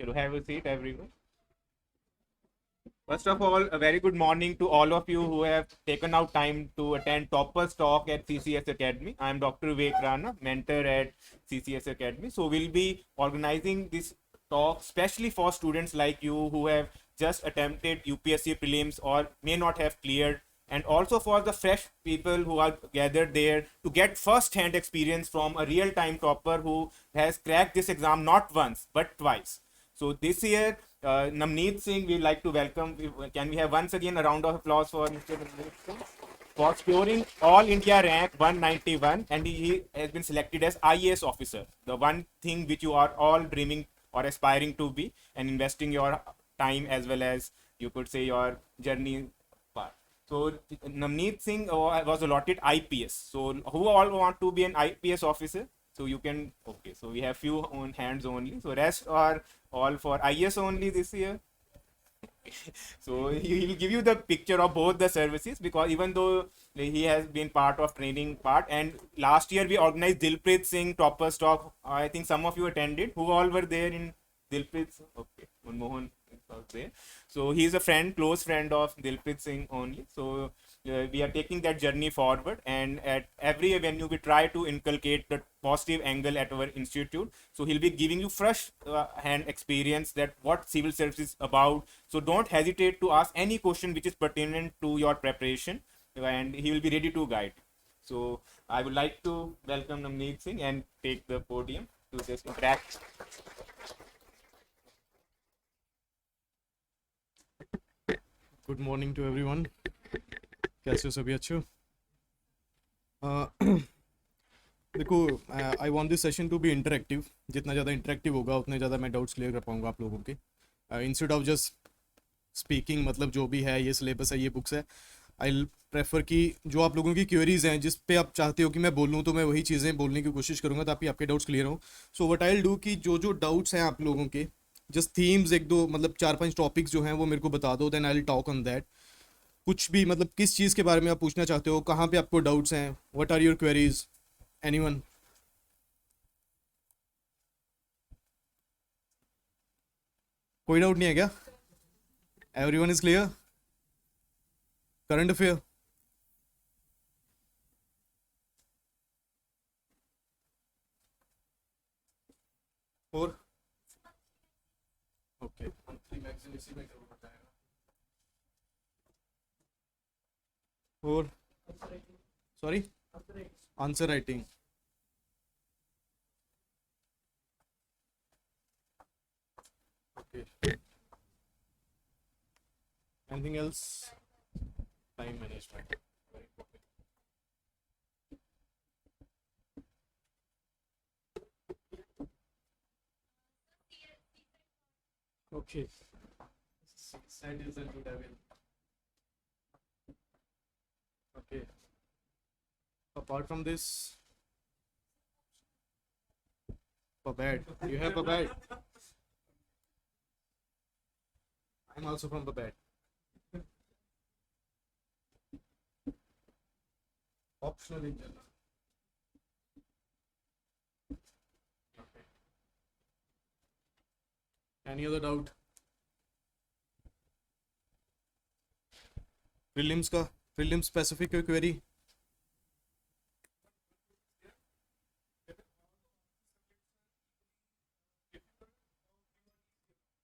Chalo, have a seat, everyone. First of all, a very good morning to all of you who have taken out time to attend Topper's talk at CCS Academy. I am Dr. Vivek Rana, mentor at CCS Academy. So we'll be organizing this talk especially for students like you who have just attempted UPSC prelims or may not have cleared, and also for the fresh people who are gathered there to get first hand experience from a real time topper who has cracked this exam not once but twice. So this year, Namneet Singh, we'd like to welcome. Can we have once again a round of applause for Mr. Namneet Singh for scoring All India rank 191, and he has been selected as IAS officer, the one thing which you are all dreaming or aspiring to be, and investing your time as well as you could say your journey part. So Namneet Singh was allotted IPS. So who all want to be an IPS officer? So you can, okay, so we have few on hands only, so rest are all for IS only this year. So he will give you the picture of both the services, because even though he has been part of training part, and last year we organized Dilpreet Singh Topper's talk. I think some of you attended. Who all were there in Dilpreet? Okay, Manmohan is out there. So he's a friend, close friend of Dilpreet Singh only. So we are taking that journey forward, and at every venue we try to inculcate the positive angle at our institute. So he'll be giving you fresh hand experience that what civil service is about. So don't hesitate to ask any question which is pertinent to your preparation, and he will be ready to guide. So I would like to welcome Namneet Singh and take the podium to just interact. Good morning to everyone. कैसे हो सभी? अच्छे हो? देखो, I want this session to be interactive. जितना ज़्यादा interactive होगा उतने ज़्यादा मैं डाउट्स क्लियर कर पाऊंगा आप लोगों के, इंस्टेड ऑफ जस्ट स्पीकिंग। मतलब जो भी है, ये सिलेबस है, ये बुक्स है, आई प्रेफर कि जो आप लोगों की क्वेरीज हैं जिस पे आप चाहते हो कि मैं बोलूँ, तो मैं वही चीज़ें बोलने की कोशिश करूँगा ताकि आपके डाउट्स क्लियर हो। So what I will do कि जो जो डाउट्स हैं आप लोगों के, जस्ट थीम्स एक दो, मतलब 4-5 टॉपिक्स जो हैं वो मेरे को बता दो, then I will talk on that. कुछ भी, मतलब किस चीज़ के बारे में आप पूछना चाहते हो, कहाँ पे आपको डाउट्स हैं, what are your queries, anyone? कोई डाउट नहीं है क्या? Everyone is clear? Current affair? और ओके, मैगजीन इसी में करूँ बताएगा। और sorry, answer writing. Okay, anything else? Time management. Okay, sandals and to devil. Okay, apart from this, Babad. You have Babad? I'm also from Babad. Optional in general. Okay. Any other doubt? Prelims का, prelim specific कोई query?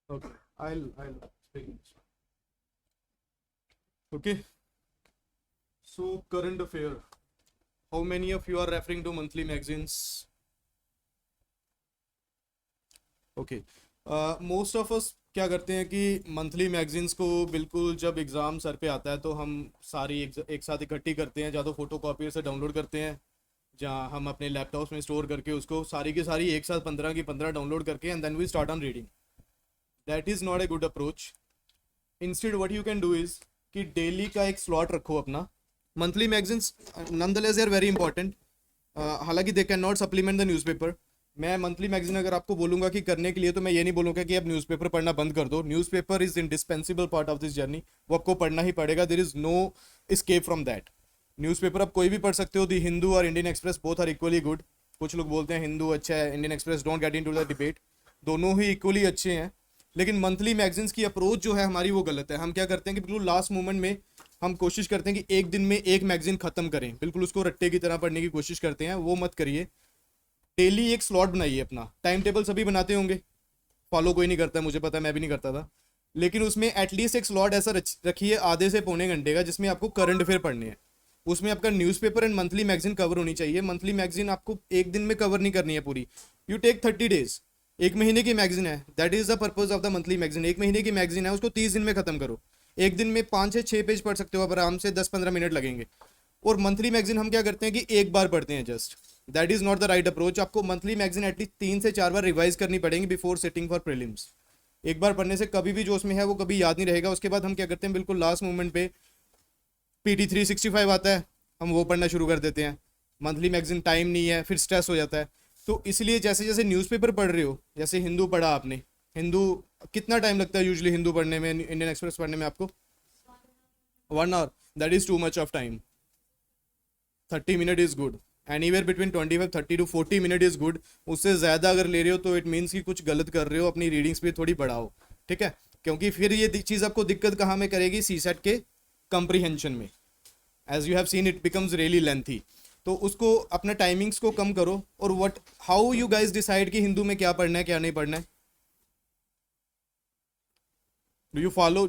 Okay, I'll speak. Okay, so current affair. How many of you are referring to monthly magazines? Okay, most of us क्या करते हैं कि monthly magazines को बिल्कुल जब exam sir पे आता है तो हम सारी एक साथ इकट्ठी करते हैं, या तो फोटो कॉपियर से डाउनलोड करते हैं, जहाँ हम अपने लैपटॉप्स में स्टोर करके उसको सारी की सारी एक साथ 15 की 15 डाउनलोड करके, and then we start on reading. That is not a good approach. Instead what you can do is कि डेली का एक स्लॉट रखो अपना। Monthly magazines nonetheless they are very important, हालांकि they can not supplement the newspaper. मैं monthly magazine अगर आपको बोलूँगा कि करने के लिए, तो मैं ये नहीं बोलूँगा कि आप न्यूज़पेपर पढ़ना बंद कर दो। Newspaper is indispensable part of this journey, वो आपको पढ़ना ही पड़ेगा। There is no escape from that. Newspaper आप कोई भी पढ़ सकते हो। दी हिंदू और Indian Express both are equally good. कुछ लोग बोलते हैं हिंदू अच्छा है, Indian Express, don't get into the debate. दोनों ही इक्वली अच्छे हैं। लेकिन मंथली मैगजीन्स की अप्रोच जो है हमारी वो गलत है। हम क्या करते हैं कि बिल्कुल लास्ट मोमेंट में हम कोशिश करते हैं कि एक दिन में एक मैगजीन खत्म करें, बिल्कुल उसको रट्टे की तरह पढ़ने की कोशिश करते हैं। वो मत करिए। डेली एक स्लॉट बनाइए अपना। टाइम टेबल सभी बनाते होंगे, फॉलो कोई नहीं करता, मुझे पता है, मैं भी नहीं करता था, लेकिन उसमें एटलीस्ट एक स्लॉट ऐसा रखिए आधे से पौने घंटे का, जिसमें आपको करंट अफेयर पढ़ने हैं। उसमें आपका newspaper and monthly magazine cover होनी चाहिए। मंथली मैगजीन आपको एक दिन में कवर नहीं करनी है पूरी, यू टेक 30 days। एक महीने की मैगजीन है, that is the purpose of the monthly magazine. एक महीने की मैगजीन है, उसको 30 दिन में खत्म करो। एक दिन में 5 से 6 पेज पढ़ सकते हो आप आराम से, 10-15 मिनट लगेंगे। और मंथली मैगजीन हम क्या करते हैं कि एक बार पढ़ते हैं just, that is not the right approach. आपको मंथली मैगजीन एटलीस्ट 3 से 4 बार रिवाइज करनी पड़ेंगी बिफोर सिटिंग फॉर प्रीलिम्स। एक बार पढ़ने से कभी भी जो उसमें है वो कभी याद नहीं रहेगा। उसके बाद हम क्या करते हैं, बिल्कुल लास्ट मोमेंट पे PT 365 आता है, हम वो पढ़ना शुरू कर देते हैं। मंथली मैगजीन टाइम नहीं है, फिर स्ट्रेस हो जाता है। तो इसलिए जैसे जैसे न्यूज़पेपर पढ़ रहे हो, जैसे हिंदू पढ़ा आपने, हिंदू कितना टाइम लगता है यूजुअली हिंदू पढ़ने में, इंडियन एक्सप्रेस पढ़ने में आपको? 1 hour, that is too much of time. 30 minute is good, anywhere between 25-30 to 40 minute is good. उससे ज़्यादा अगर ले रहे हो तो इट मीन्स कि कुछ गलत कर रहे हो, अपनी रीडिंग स्पीड थोड़ी बढ़ाओ, ठीक है? क्योंकि फिर ये चीज़ आपको दिक्कत कहाँ में करेगी, CSAT के कंप्रीहेंशन में। As you have seen it becomes really lengthy. तो उसको अपना टाइमिंग्स को कम करो। और what how you guys decide कि हिंदू में क्या पढ़ना है क्या नहीं पढ़ना है? Do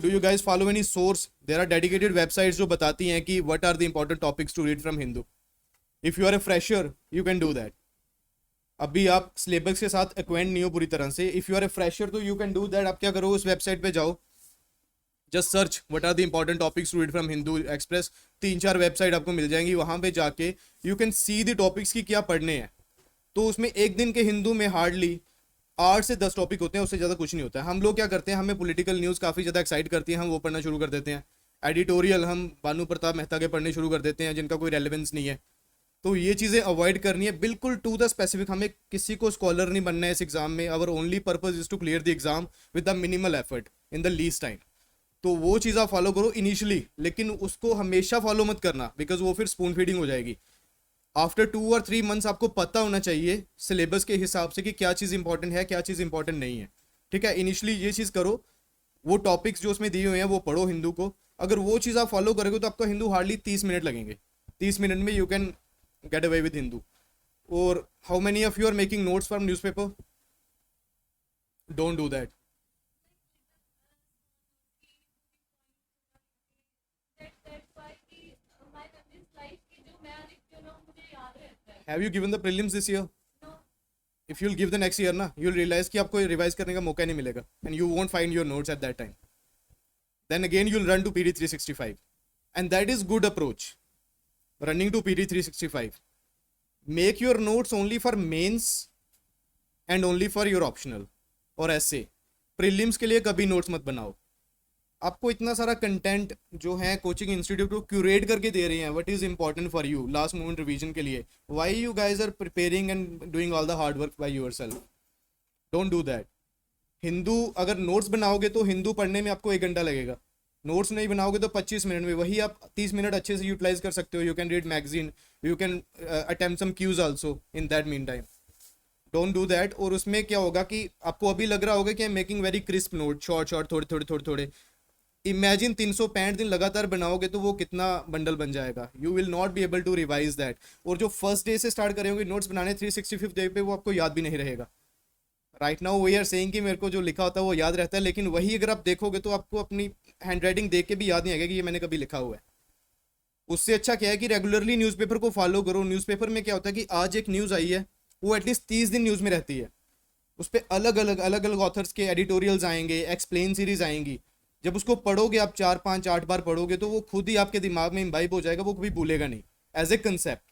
you guys follow any source? There are dedicated websites जो बताती हैं कि what are the important topics to read from Hindu. If you are a fresher you can do that. अभी आप सिलेबस के साथ एक्वेंट नहीं हो पूरी तरह से, if you are a fresher तो यू कैन डू दैट। आप क्या करो, उस वेबसाइट पे जाओ, just search what are the important topics to read from Hindu Express. 3-4 website आपको मिल जाएंगी, वहां पे जाके you can see the topics की क्या पढ़ने हैं। तो उसमें एक दिन के हिंदू में हार्डली 8 से 10 टॉपिक होते हैं, उससे ज़्यादा कुछ नहीं होता है। हम लोग क्या करते हैं, हमें पॉलिटिकल न्यूज़ काफ़ी ज़्यादा एक्साइट करती है, हम वो पढ़ना शुरू कर देते हैं। एडिटोरियल हम भानु प्रताप मेहता के पढ़ने शुरू कर देते हैं, जिनका कोई रेलेवेंस नहीं है। तो ये चीज़ें अवॉइड करनी है, बिल्कुल टू द स्पेसिफिक। हमें किसी को स्कॉलर नहीं बनना है इस एग्जाम में। Our only purpose is to clear the exam with the minimal effort in the least time. तो वो चीज़ आप फॉलो करो इनिशियली, लेकिन उसको हमेशा फॉलो मत करना, बिकॉज वो फिर स्पून फीडिंग हो जाएगी। आफ्टर 2 और 3 मंथ्स आपको पता होना चाहिए सिलेबस के हिसाब से कि क्या चीज़ इंपॉर्टेंट है, क्या चीज़ इंपॉर्टेंट नहीं है, ठीक है? इनिशियली ये चीज़ करो, वो टॉपिक्स जो उसमें दिए हुए हैं वो पढ़ो हिंदू को। अगर वो चीज़ आप फॉलो करोगे तो आपका हिंदू हार्डली 30 मिनट लगेंगे। 30 मिनट में you can get away with Hindu. और how many of you are making notes from newspaper? Don't do that. Have you given the prelims this year? If you'll give the next year ना, you'll realise कि आपको revise करने का मौका नहीं मिलेगा, and you won't find your notes at that time. Then again you'll run to PD 365, and that is good approach, running to PD 365। Make your notes only for mains and only for your optional और ऐसे। Prelims के लिए कभी notes मत बनाओ। आपको इतना सारा कंटेंट जो है कोचिंग इंस्टीट्यूट को क्यूरेट करके दे रहे हैं, what is important for you last moment revision के लिए। Why you guys are preparing and doing all the hard work by yourself? Don't do that. Hindu अगर नोट्स बनाओगे तो हिंदू पढ़ने में आपको 1 घंटा लगेगा। नोट्स नहीं बनाओगे तो 25 मिनट में, वही आप 30 मिनट अच्छे से यूटिलाइज कर सकते हो। You can read magazine, you can attempt some quizzes also in that mean time. Don't do that. और उसमें क्या होगा कि आपको अभी लग रहा होगा कि I am making very crisp note, short short, थोड़े थोड़े थोड़े थोड़े। इमेजिन 365 दिन लगातार बनाओगे तो वो कितना बंडल बन जाएगा। You will not be able to revise that. और जो फर्स्ट डे से स्टार्ट करेंगे नोट्स बनाने 365 डे पे, वो आपको याद भी नहीं रहेगा। Right now we are saying कि मेरे को जो लिखा होता है वो याद रहता है, लेकिन वही अगर आप देखोगे तो आपको अपनी हैंड राइटिंग देख के भी याद नहीं आएगा कि ये मैंने कभी लिखा हुआ है। उससे अच्छा क्या है कि रेगुलरली न्यूज़पेपर को फॉलो करो। न्यूज़पेपर में क्या होता है कि आज एक न्यूज़ आई है, वो एटलीस्ट 30 दिन न्यूज़ में रहती है। उस पर अलग अलग ऑथर्स के एडिटोरियल्स आएंगे, एक्सप्लेन सीरीज आएंगी। जब उसको पढ़ोगे आप 4-5-8 बार पढ़ोगे तो वो खुद ही आपके दिमाग में इम्बाइब हो जाएगा, वो कभी भूलेगा नहीं। एज ए कंसेप्ट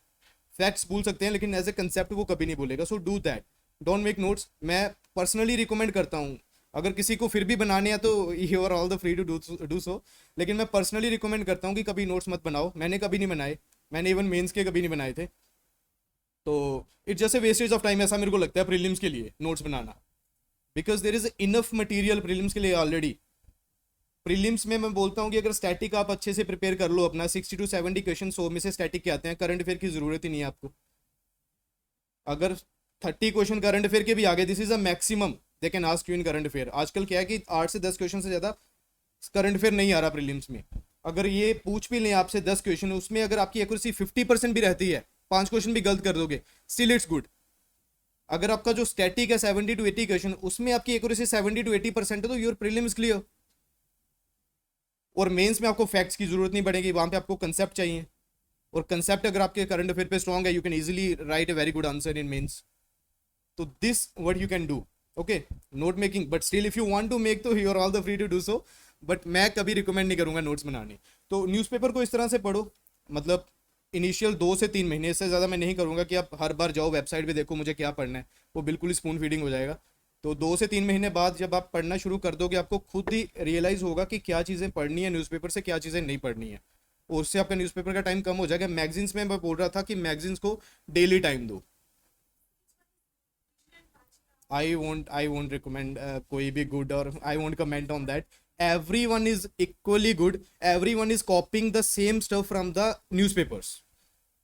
फैक्ट्स भूल सकते हैं, लेकिन एज ए कंसेप्ट वो कभी नहीं भूलेगा। So do that, don't make notes. मैं पर्सनली रिकमेंड करता हूँ, अगर किसी को फिर भी बनाने हैं तो you are all the free to do so, लेकिन मैं पर्सनली रिकमेंड करता हूँ कि कभी नोट्स मत बनाओ। मैंने कभी नहीं बनाए, मैंने इवन मेंस के कभी नहीं बनाए थे। तो it's just a wastage of time, ऐसा मेरे को लगता है प्रीलिम्स के लिए notes banana, because there is enough material prelims के लिए ऑलरेडी। प्रीलिम्स में मैं बोलता हूँ कि अगर स्टैटिक आप अच्छे से प्रिपेयर कर लो अपना, 60 to 70 क्वेश्चन 100 में से स्टैटिक के आते हैं, करंट अफेयर की जरूरत ही नहीं है आपको। अगर 30 क्वेश्चन करंट अफेयर के भी आ गए, this is a maximum, they can ask you in current affair. आजकल क्या है कि 8 से 10 क्वेश्चन से ज़्यादा करंट अफेयर नहीं आ रहा प्रीलिम्स में। अगर ये पूछ भी लें आपसे 10 क्वेश्चन, उसमें अगर आपकी एक्यूरेसी 50% भी रहती है, 5 क्वेश्चन भी गलत कर दोगे, स्टिल इट्स गुड। अगर आपका जो स्टैटिक है 70 to 80 क्वेश्चन, उसमें आपकी एक्यूरेसी 70 to 80% है, तो योर प्रीलिम इज क्लियर। और मेंस में आपको फैक्ट्स की जरूरत नहीं पड़ेगी, वहां पे आपको कंसेप्ट चाहिए, और कंसेप्ट अगर आपके करंट अफेयर पे स्ट्रॉन्ग है, you can easily write a very good answer in mains. तो this what you can do, okay, note making. But still if you want to make, तो you are all the free to do so, but मैं कभी recommend नहीं करूंगा notes बनाने। तो newspaper को इस तरह से पढ़ो, मतलब इनिशियल 2 से 3 महीने, इससे ज़्यादा मैं नहीं करूंगा कि आप हर बार जाओ वेबसाइट पे देखो मुझे क्या पढ़ना है, वो बिल्कुल स्पून फीडिंग हो जाएगा। तो 2 से 3 महीने बाद जब आप पढ़ना शुरू कर दोगे, आपको खुद ही रियलाइज़ होगा कि क्या चीज़ें पढ़नी है न्यूज़पेपर से, क्या चीज़ें नहीं पढ़नी है, और उससे आपका न्यूज़पेपर का टाइम कम हो जाएगा। मैगजीन्स में मैं बोल रहा था कि मैगजीन्स को डेली टाइम दो। I won't recommend कोई भी good, or I won't comment on that. Everyone is equally good. Everyone is copying the same stuff from the newspapers.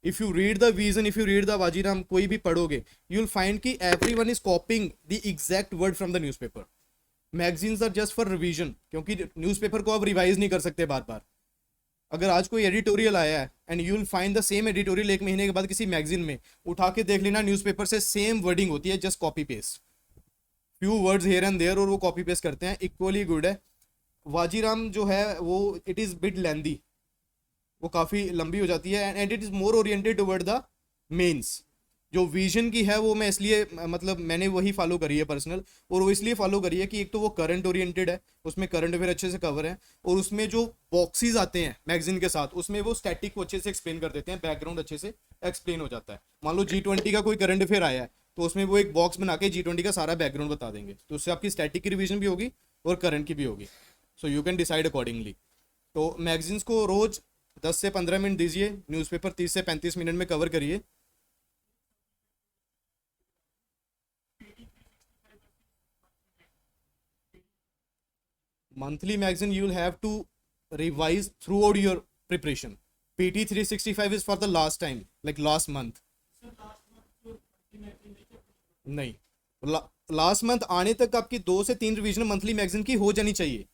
If you read the Vision, if you read the Wajiram, कोई भी पढ़ोगे, you'll find कि everyone is copying the exact word from the newspaper. Magazines are just for revision, क्योंकि newspaper को आप revise नहीं कर सकते बार बार। अगर आज कोई एडिटोरियल आया है and you will find the same editorial 1 महीने के बाद किसी मैगजीन में, उठा के देख लेना, न्यूज़पेपर से सेम वर्डिंग होती है, just copy paste, few words here and there, और वो कॉपी पेस्ट करते हैं, इक्वली गुड है। वाजीराम जो है वो इट इज़ बिट लेंदी, वो काफ़ी लंबी हो जाती है, and it is more oriented toward the mains. जो विजन की है वो मैं इसलिए, मतलब मैंने वही फॉलो करी है पर्सनल, और वो इसलिए फॉलो करी है कि एक तो वो करंट ओरिएंटेड है, उसमें करंट अफेयर अच्छे से कवर है, और उसमें जो बॉक्सेस आते हैं मैगजीन के साथ, उसमें वो स्टैटिक को अच्छे से एक्सप्लेन कर देते हैं, बैकग्राउंड अच्छे से एक्सप्लेन हो जाता है। मान लो G20 का कोई करंट अफेयर आया है, तो उसमें वो एक बॉक्स बना के G20 का सारा बैकग्राउंड बता देंगे, तो उससे आपकी स्टैटिक की रिविजन भी होगी और करंट की भी होगी। सो यू कैन डिसाइड अकॉर्डिंगली। तो मैगजीन्स को रोज 10 से 15 मिनट दीजिए, न्यूज़पेपर 30 से 35 मिनट में कवर करिए। Monthly magazine you will have to revise throughout your preparation. PT 365 is for the last time, like last month. नहीं, लास्ट मंथ आने तक आपकी 2 से 3 रिवीजन मंथली मैगजीन की हो जानी चाहिए,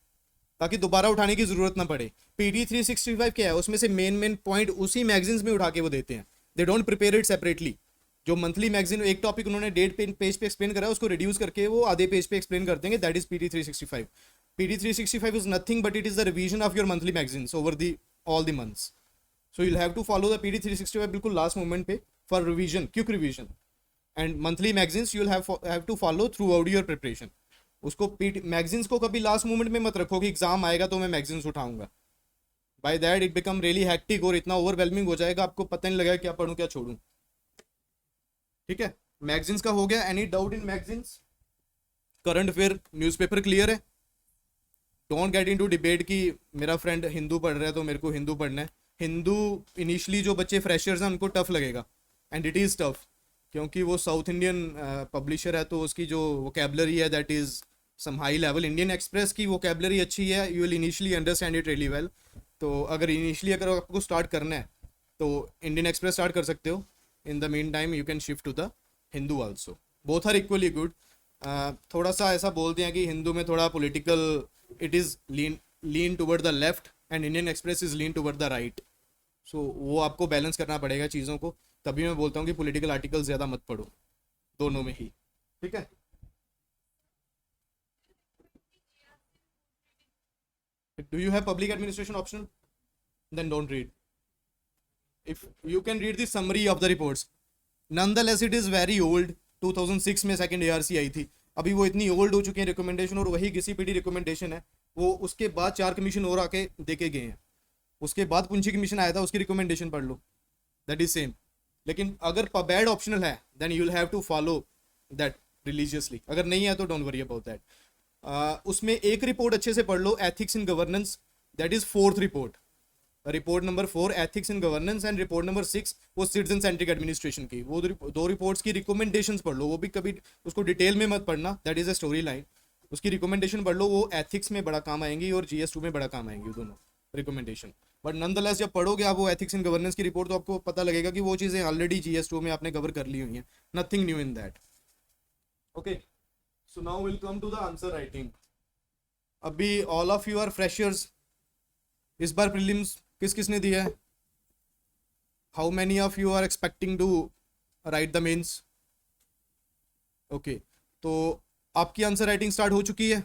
ताकि दोबारा उठाने की जरूरत ना पड़े। PT 365 क्या है, उसमें से मेन पॉइंट उसी मैगजीन्स में उठा के वो देते हैं, they don't prepare it separately. जो मंथली मैगजीन एक टॉपिक उन्होंने 1.5 पेज पे एक्सप्लेन करा है, उसको रिड्यूस करके वो आधे पेज पे एक्सप्लेन कर देंगे, that is PT 365। PT 365 is nothing but it is the revision of your monthly magazines over the all the months. So you'll have to follow the PT 365 बिल्कुल लास्ट मोमेंट पे for revision, quick revision. And monthly magazines you'll have to follow throughout your preparation. उसको magazines को कभी last moment में मत रखो कि exam आएगा तो मैं मैगजीन्स उठाऊंगा। By that it become really hectic, और इतना ओवरवेलमिंग हो जाएगा, आपको पता नहीं लगेगा क्या पढ़ूं क्या छोड़ूं। ठीक है, मैगजीन्स का हो गया। Any doubt in magazines? Current affair newspaper clear है? डोंट गेट इनटू डिबेट कि मेरा फ्रेंड हिंदू पढ़ रहा है तो मेरे को हिंदू पढ़ना है। हिंदू इनिशियली जो बच्चे फ्रेशर्स हैं उनको टफ लगेगा, एंड इट इज़ टफ, क्योंकि वो साउथ इंडियन पब्लिशर है, तो उसकी जो वोकेबलरी है that is some high level. Indian Express की वोकेबलरी अच्छी है, you will initially understand it really well. तो अगर आपको स्टार्ट करना है तो इंडियन एक्सप्रेस स्टार्ट कर सकते हो। In the mean time you can shift to the Hindu also, both are equally good. थोड़ा सा ऐसा बोलते हैं कि हिंदू में थोड़ा political it is lean toward the left and Indian express is lean toward the right. So वो आपको बैलेंस करना पड़ेगा चीज़ों को, तभी मैं बोलता हूँ कि पॉलिटिकल आर्टिकल ज़्यादा मत पढ़ो, दोनों में ही। ठीक है, do you have public administration optional? Then don't read. If you can read the summary of the reports, nonetheless it is very old. 2006 में सेकंड ARC आई थी, अभी वो इतनी ओल्ड हो चुकी है रिकमेंडेशन, और वही घिसी पिटी रिकमेंडेशन है। वो उसके बाद 4 कमीशन और आके देके गए हैं, उसके बाद पुंछी कमीशन आया था, उसकी रिकमेंडेशन पढ़ लो, दैट इज सेम। लेकिन अगर पबैड ऑप्शनल है then you will have to follow that religiously, अगर नहीं है तो डोंट वरी अबाउट दैट। उसमें एक रिपोर्ट अच्छे से पढ़ लो, ethics in governance, that is 4th report. Report number 4 ethics in governance, and report number 6 वो सिटीजन सेंट्रिक एडमिनिस्ट्रेशन की। वो दो रिपोर्ट्स की रिकमेंडेशंस पढ़ लो, वो भी कभी उसको डिटेल में मत पढ़ना, that is a story line. उसकी रिकमेंडेशन पढ़ लो, वो एथिक्स में बड़ा काम आएंगी और GS2 में बड़ा काम आएंगी दोनों रिकमेंडेशन। बट नॉनदलेस जब पढ़ोगे आप वो एथिक्स इन गवर्नेंस की रिपोर्ट, तो आपको पता लगेगा कि वो चीज़ें ऑलरेडी GS2 में आपने कवर कर ली हुई हैं, nothing new in that. Okay, So now we'll come to the answer writing. अभी all of you are freshers. इस बार prelims किस किसने दिया है? How many of you are expecting to write the mains? Okay, तो आपकी आंसर राइटिंग स्टार्ट हो चुकी है?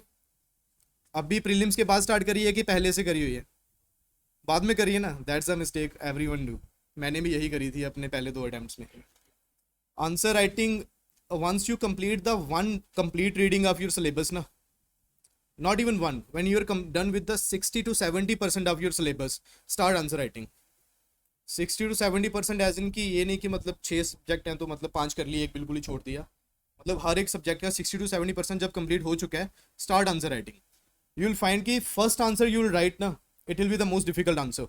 अभी प्रीलिम्स के बाद स्टार्ट करी है कि पहले से करी हुई है? बाद में करिए ना, that's a mistake everyone do. मैंने भी यही करी थी अपने पहले 2 अटेम्प्ट्स में. Answer writing once you complete the one complete reading of your syllabus na, not even one, when you are done with the 60 to 70% of your syllabus, start answer writing. 60 to 70% as in की ये नहीं कि मतलब 6 subject हैं तो मतलब 5 कर लिए, एक बिल्कुल ही छोड़ दिया. मतलब हर एक सब्जेक्ट का 60 to 70% जब कंप्लीट हो चुका है, start answer writing. You will find कि first answer you will write ना, it will be the most difficult answer.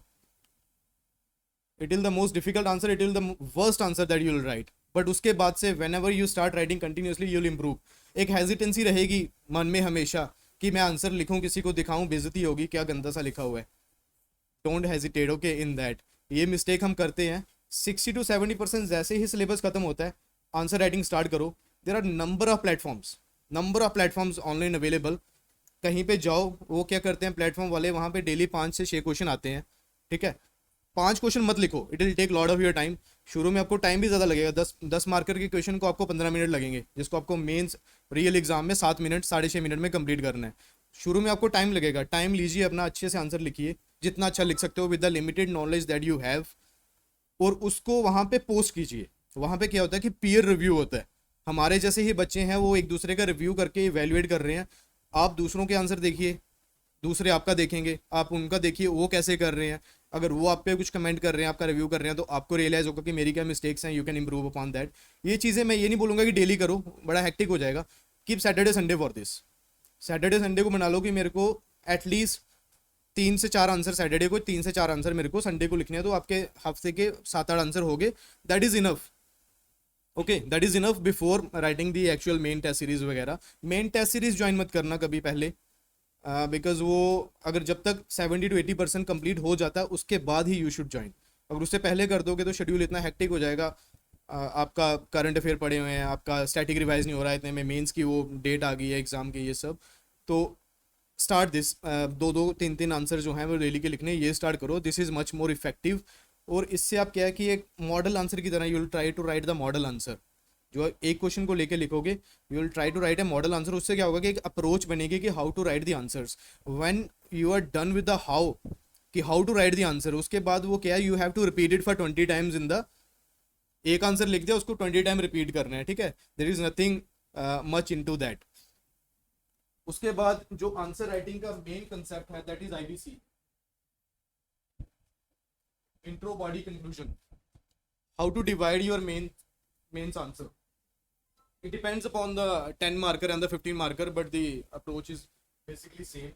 It will the most difficult answer, it will the worst answer that you will write. But उसके बाद से whenever you start writing continuously you will improve. एक hesitancy रहेगी मन में हमेशा कि मैं आंसर लिखूं, किसी को दिखाऊं, बेइज्जती होगी, क्या गंदा सा लिखा हुआ है. Don't hesitate, okay, in that. ये मिस्टेक हम करते हैं. 60 to 70% जैसे ही सिलेबस खत्म होता है, आंसर राइटिंग स्टार्ट करो. There are number of platforms online available. कहीं पे जाओ, वो क्या करते हैं प्लेटफॉर्म वाले, वहाँ पे डेली 5 से 6 क्वेश्चन आते हैं. ठीक है, 5 क्वेश्चन मत लिखो, it will take lot of your time. शुरू में आपको टाइम भी ज़्यादा लगेगा. 10 मार्कर के क्वेश्चन को आपको 15 मिनट लगेंगे, जिसको आपको मेंस रियल एग्जाम में 7 मिनट 6.5 मिनट में कंप्लीट करना है. शुरू में आपको टाइम लगेगा. टाइम लीजिए, अपना अच्छे से आंसर लिखिए, जितना अच्छा लिख सकते हो with the limited knowledge that you have, और उसको वहाँ पे पोस्ट कीजिए. वहाँ पे क्या होता है कि पीयर रिव्यू होता है. हमारे जैसे ही बच्चे हैं, वो एक दूसरे का रिव्यू करके इवेल्युएट कर रहे हैं. आप दूसरों के आंसर देखिए, दूसरे आपका देखेंगे, आप उनका देखिए वो कैसे कर रहे हैं. अगर वो आप पे कुछ कमेंट कर रहे हैं, आपका रिव्यू कर रहे हैं, तो आपको रियलाइज होगा कि मेरी क्या मिस्टेक्स हैं. You can improve upon that. ये चीज़ें मैं ये नहीं बोलूँगा कि डेली करो, बड़ा हेक्टिक हो जाएगा. Keep Saturday Sunday for this. Saturday Sunday को बना लो कि मेरे को एटलीस्ट 3 से 4 आंसर सैटरडे को, 3 से 4 आंसर मेरे को संडे को लिखने हैं. तो आपके हफ्ते के 7-8 आंसर हो गए. That is enough. Okay, that is enough before writing the actual main test series वगैरह. मेन टेस्ट सीरीज ज्वाइन मत करना कभी पहले, बिकॉज वो अगर जब तक 70 to 80% कंप्लीट हो जाता है, उसके बाद ही यू शुड ज्वाइन. अगर उससे पहले कर दोगे तो शेड्यूल इतना हेक्टिक हो जाएगा. आपका करंट अफेयर पड़े हुए हैं, आपका स्टैटिक रिवाइज नहीं हो रहा है, इतने में मेंस की वो डेट आ गई है एग्जाम की, ये सब. तो स्टार्ट दिस. 2-2, 3-3 आंसर जो हैं वो डेली के लिखने, ये स्टार्ट करो. This is much more effective. और इससे आप क्या है कि एक मॉडल आंसर की तरह you will try to write the model answer. जो एक क्वेश्चन को लेके लिखोगे, you will try to write a model answer. उससे क्या होगा कि एक अप्रोच बनेगी कि how to write the answers. When you are done with the how, कि how to write the answer, उसके बाद वो क्या है, you have to repeat it for 20 times in the. एक आंसर लिख दिया, उसको 20 टाइम रिपीट करना है. ठीक है, there is nothing much into that. उसके बाद जो आंसर राइटिंग का मेन कंसेप्ट है, that is IBC, intro, body, conclusion. How to divide your mains answer. It depends upon the 10 marker and the 15 marker, but the approach is basically same.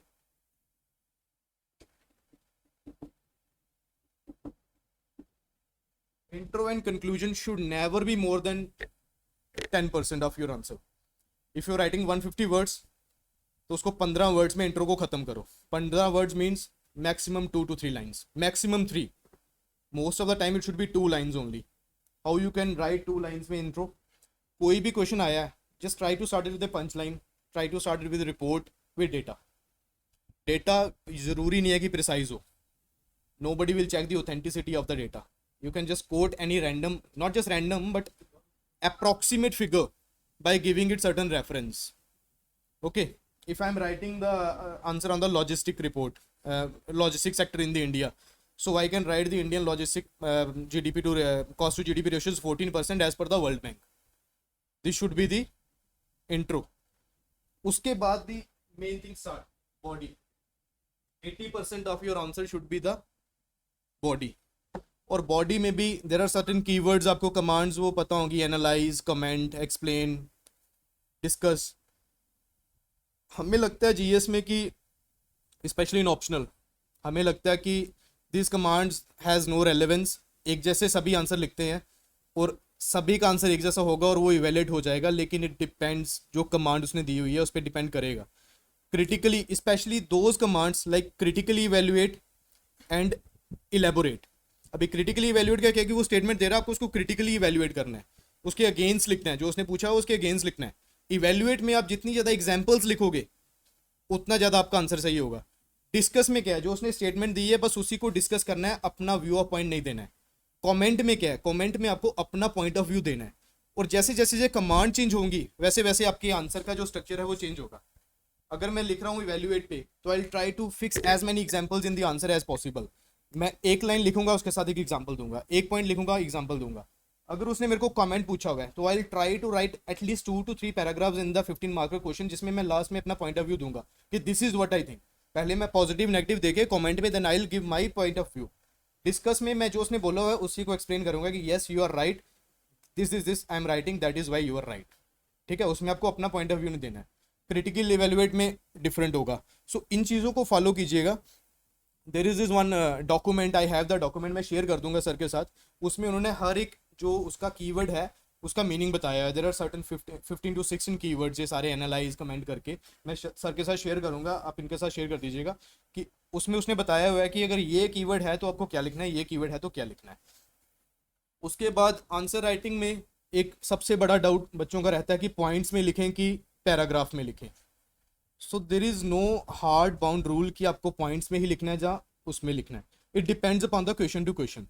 Intro and conclusion should never be more than 10% of your answer. If you're writing 150 words, तो उसको 15 words में intro को खत्म करो. 15 words means maximum 2 to 3 lines, maximum 3. Most of the time it should be 2 lines only. How you can write 2 lines में intro. कोई भी question आया है, just try to start it with punch line, try to start it with report with data. Data जरूरी नहीं है कि precise हो. Nobody will check the authenticity of the data. You can just quote any random, not just random, but approximate figure by giving it certain reference. Okay, if I'm writing the answer on the logistic report, logistic sector in the India, so I can write the Indian logistic GDP to cost to GDP ratio is 14% as per the World Bank. This should be the intro. उसके बाद the main thing start, body. 80% of your answer should be the body. और body में भी there are certain keywords, आपको commands वो पता होंगी, analyse, comment, explain, discuss. हमें लगता है जीएस में कि स्पेशली इन ऑप्शनल, हमें लगता है कि this commands has no relevance. एक जैसे सभी आंसर लिखते हैं और सभी का आंसर एक जैसा होगा और वो इवेल्युएट हो जाएगा. लेकिन इट डिपेंड्स, जो कमांड उसने दी हुई है उस पर डिपेंड करेगा. Critically, specially those commands like critically evaluate and elaborate. अभी क्रिटिकली इवेल्युएट क्या कि वो स्टेटमेंट दे रहा है, आपको उसको क्रिटिकली इवेल्युएट करना है, उसके अगेंस्ट लिखना है, जो उसने पूछा है उसके अगेंस्ट लिखना है. इवेल्युएट में आप जितनी ज़्यादा एग्जाम्पल्स लिखोगे उतना ज़्यादा आपका आंसर सही होगा। डिस्कस में क्या है, जो उसने स्टेटमेंट दी है बस उसी को डिस्कस करना है, अपना व्यू ऑफ पॉइंट नहीं देना है। कमेंट में क्या है, कमेंट में आपको अपना पॉइंट ऑफ व्यू देना है, और जैसे जैसे ये कमांड चेंज होंगी वैसे वैसे आपके आंसर का जो स्ट्रक्चर है वो चेंज होगा। अगर मैं लिख रहा हूँ इवेल्युएट पे, तो I try to fix as many examples in the answer as possible. मैं एक लाइन लिखूंगा, उसके साथ एक एग्जांपल दूंगा, एक पॉइंट लिखूंगा, एग्जांपल दूंगा। अगर उसने मेरे को कमेंट पूछा हुआ है तो I try to write at least 2 to 3 paragraphs in the 15 marker question, जिसमें मैं लास्ट में अपना पॉइंट ऑफ व्यू दूंगा कि this is what I think. पहले मैं पॉजिटिव नेगेटिव देके कमेंट में, then I will give my point of view. Discuss में मैं जो उसने बोला हुआ है उसी को एक्सप्लेन करूंगा कि yes you are right, this I am writing, that is why you are right. ठीक है, उसमें आपको अपना पॉइंट ऑफ व्यू नहीं देना है। क्रिटिकल इवेल्युएट में डिफरेंट होगा। सो इन चीज़ों को फॉलो कीजिएगा। There is is one document, I have the document, मैं शेयर कर दूंगा सर के साथ। उसमें उन्होंने हर एक जो उसका कीवर्ड है उसका मीनिंग बताया है। There are certain 15 to 16 keywords, ये सारे एनालाइज कमेंट करके मैं सर के साथ शेयर करूंगा, आप इनके साथ शेयर कर दीजिएगा कि उसमें उसने बताया हुआ है कि अगर ये कीवर्ड है तो आपको क्या लिखना है, ये कीवर्ड है तो क्या लिखना है। उसके बाद आंसर राइटिंग में एक सबसे बड़ा डाउट बच्चों का रहता है कि पॉइंट्स में लिखें कि पैराग्राफ में लिखें। So there is no hard bound rule कि आपको पॉइंट्स में ही लिखना है या उसमें लिखना है। It depends upon the question to question.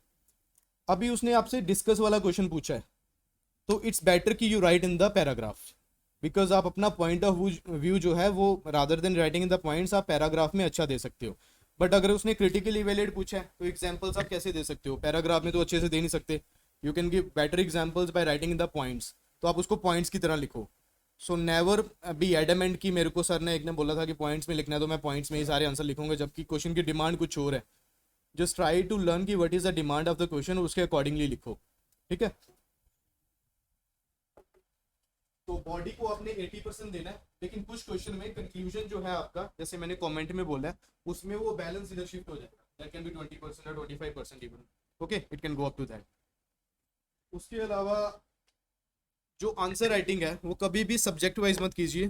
अभी उसने आपसे डिस्कस वाला क्वेश्चन पूछा है तो इट्स बेटर कि you write in the paragraph, because आप अपना पॉइंट ऑफ व्यू जो है वो rather than writing in the points आप पैराग्राफ में अच्छा दे सकते हो। बट अगर उसने क्रिटिकल इवेल्युएट पूछा है तो एग्जाम्पल्स आप कैसे दे सकते हो, पैराग्राफ में तो अच्छे से दे नहीं सकते। You can give better examples by writing in the points, तो आप उसको पॉइंट्स की तरह लिखो। सो नेवर बी एडमेंट कि मेरे को सर ने एक ने बोला था कि पॉइंट्स में लिखना है तो मैं पॉइंट्स में ही सारे आंसर लिखूंगा, जबकि क्वेश्चन की डिमांड कुछ और है। जस्ट ट्राई टू लर्न कि what is the demand of the question, उसके अकॉर्डिंगली लिखो। ठीक है, तो बॉडी को आपने 80% देना है, लेकिन कुछ क्वेश्चन में कंक्लूजन जो है आपका, जैसे मैंने कमेंट में बोला है, उसमें वो बैलेंस इधर शिफ्ट हो जाएगा। दैट कैन बी 20% और 25% even. Okay, it can go up to that. उसके अलावा जो आंसर राइटिंग है वो कभी भी सब्जेक्ट वाइज मत कीजिए।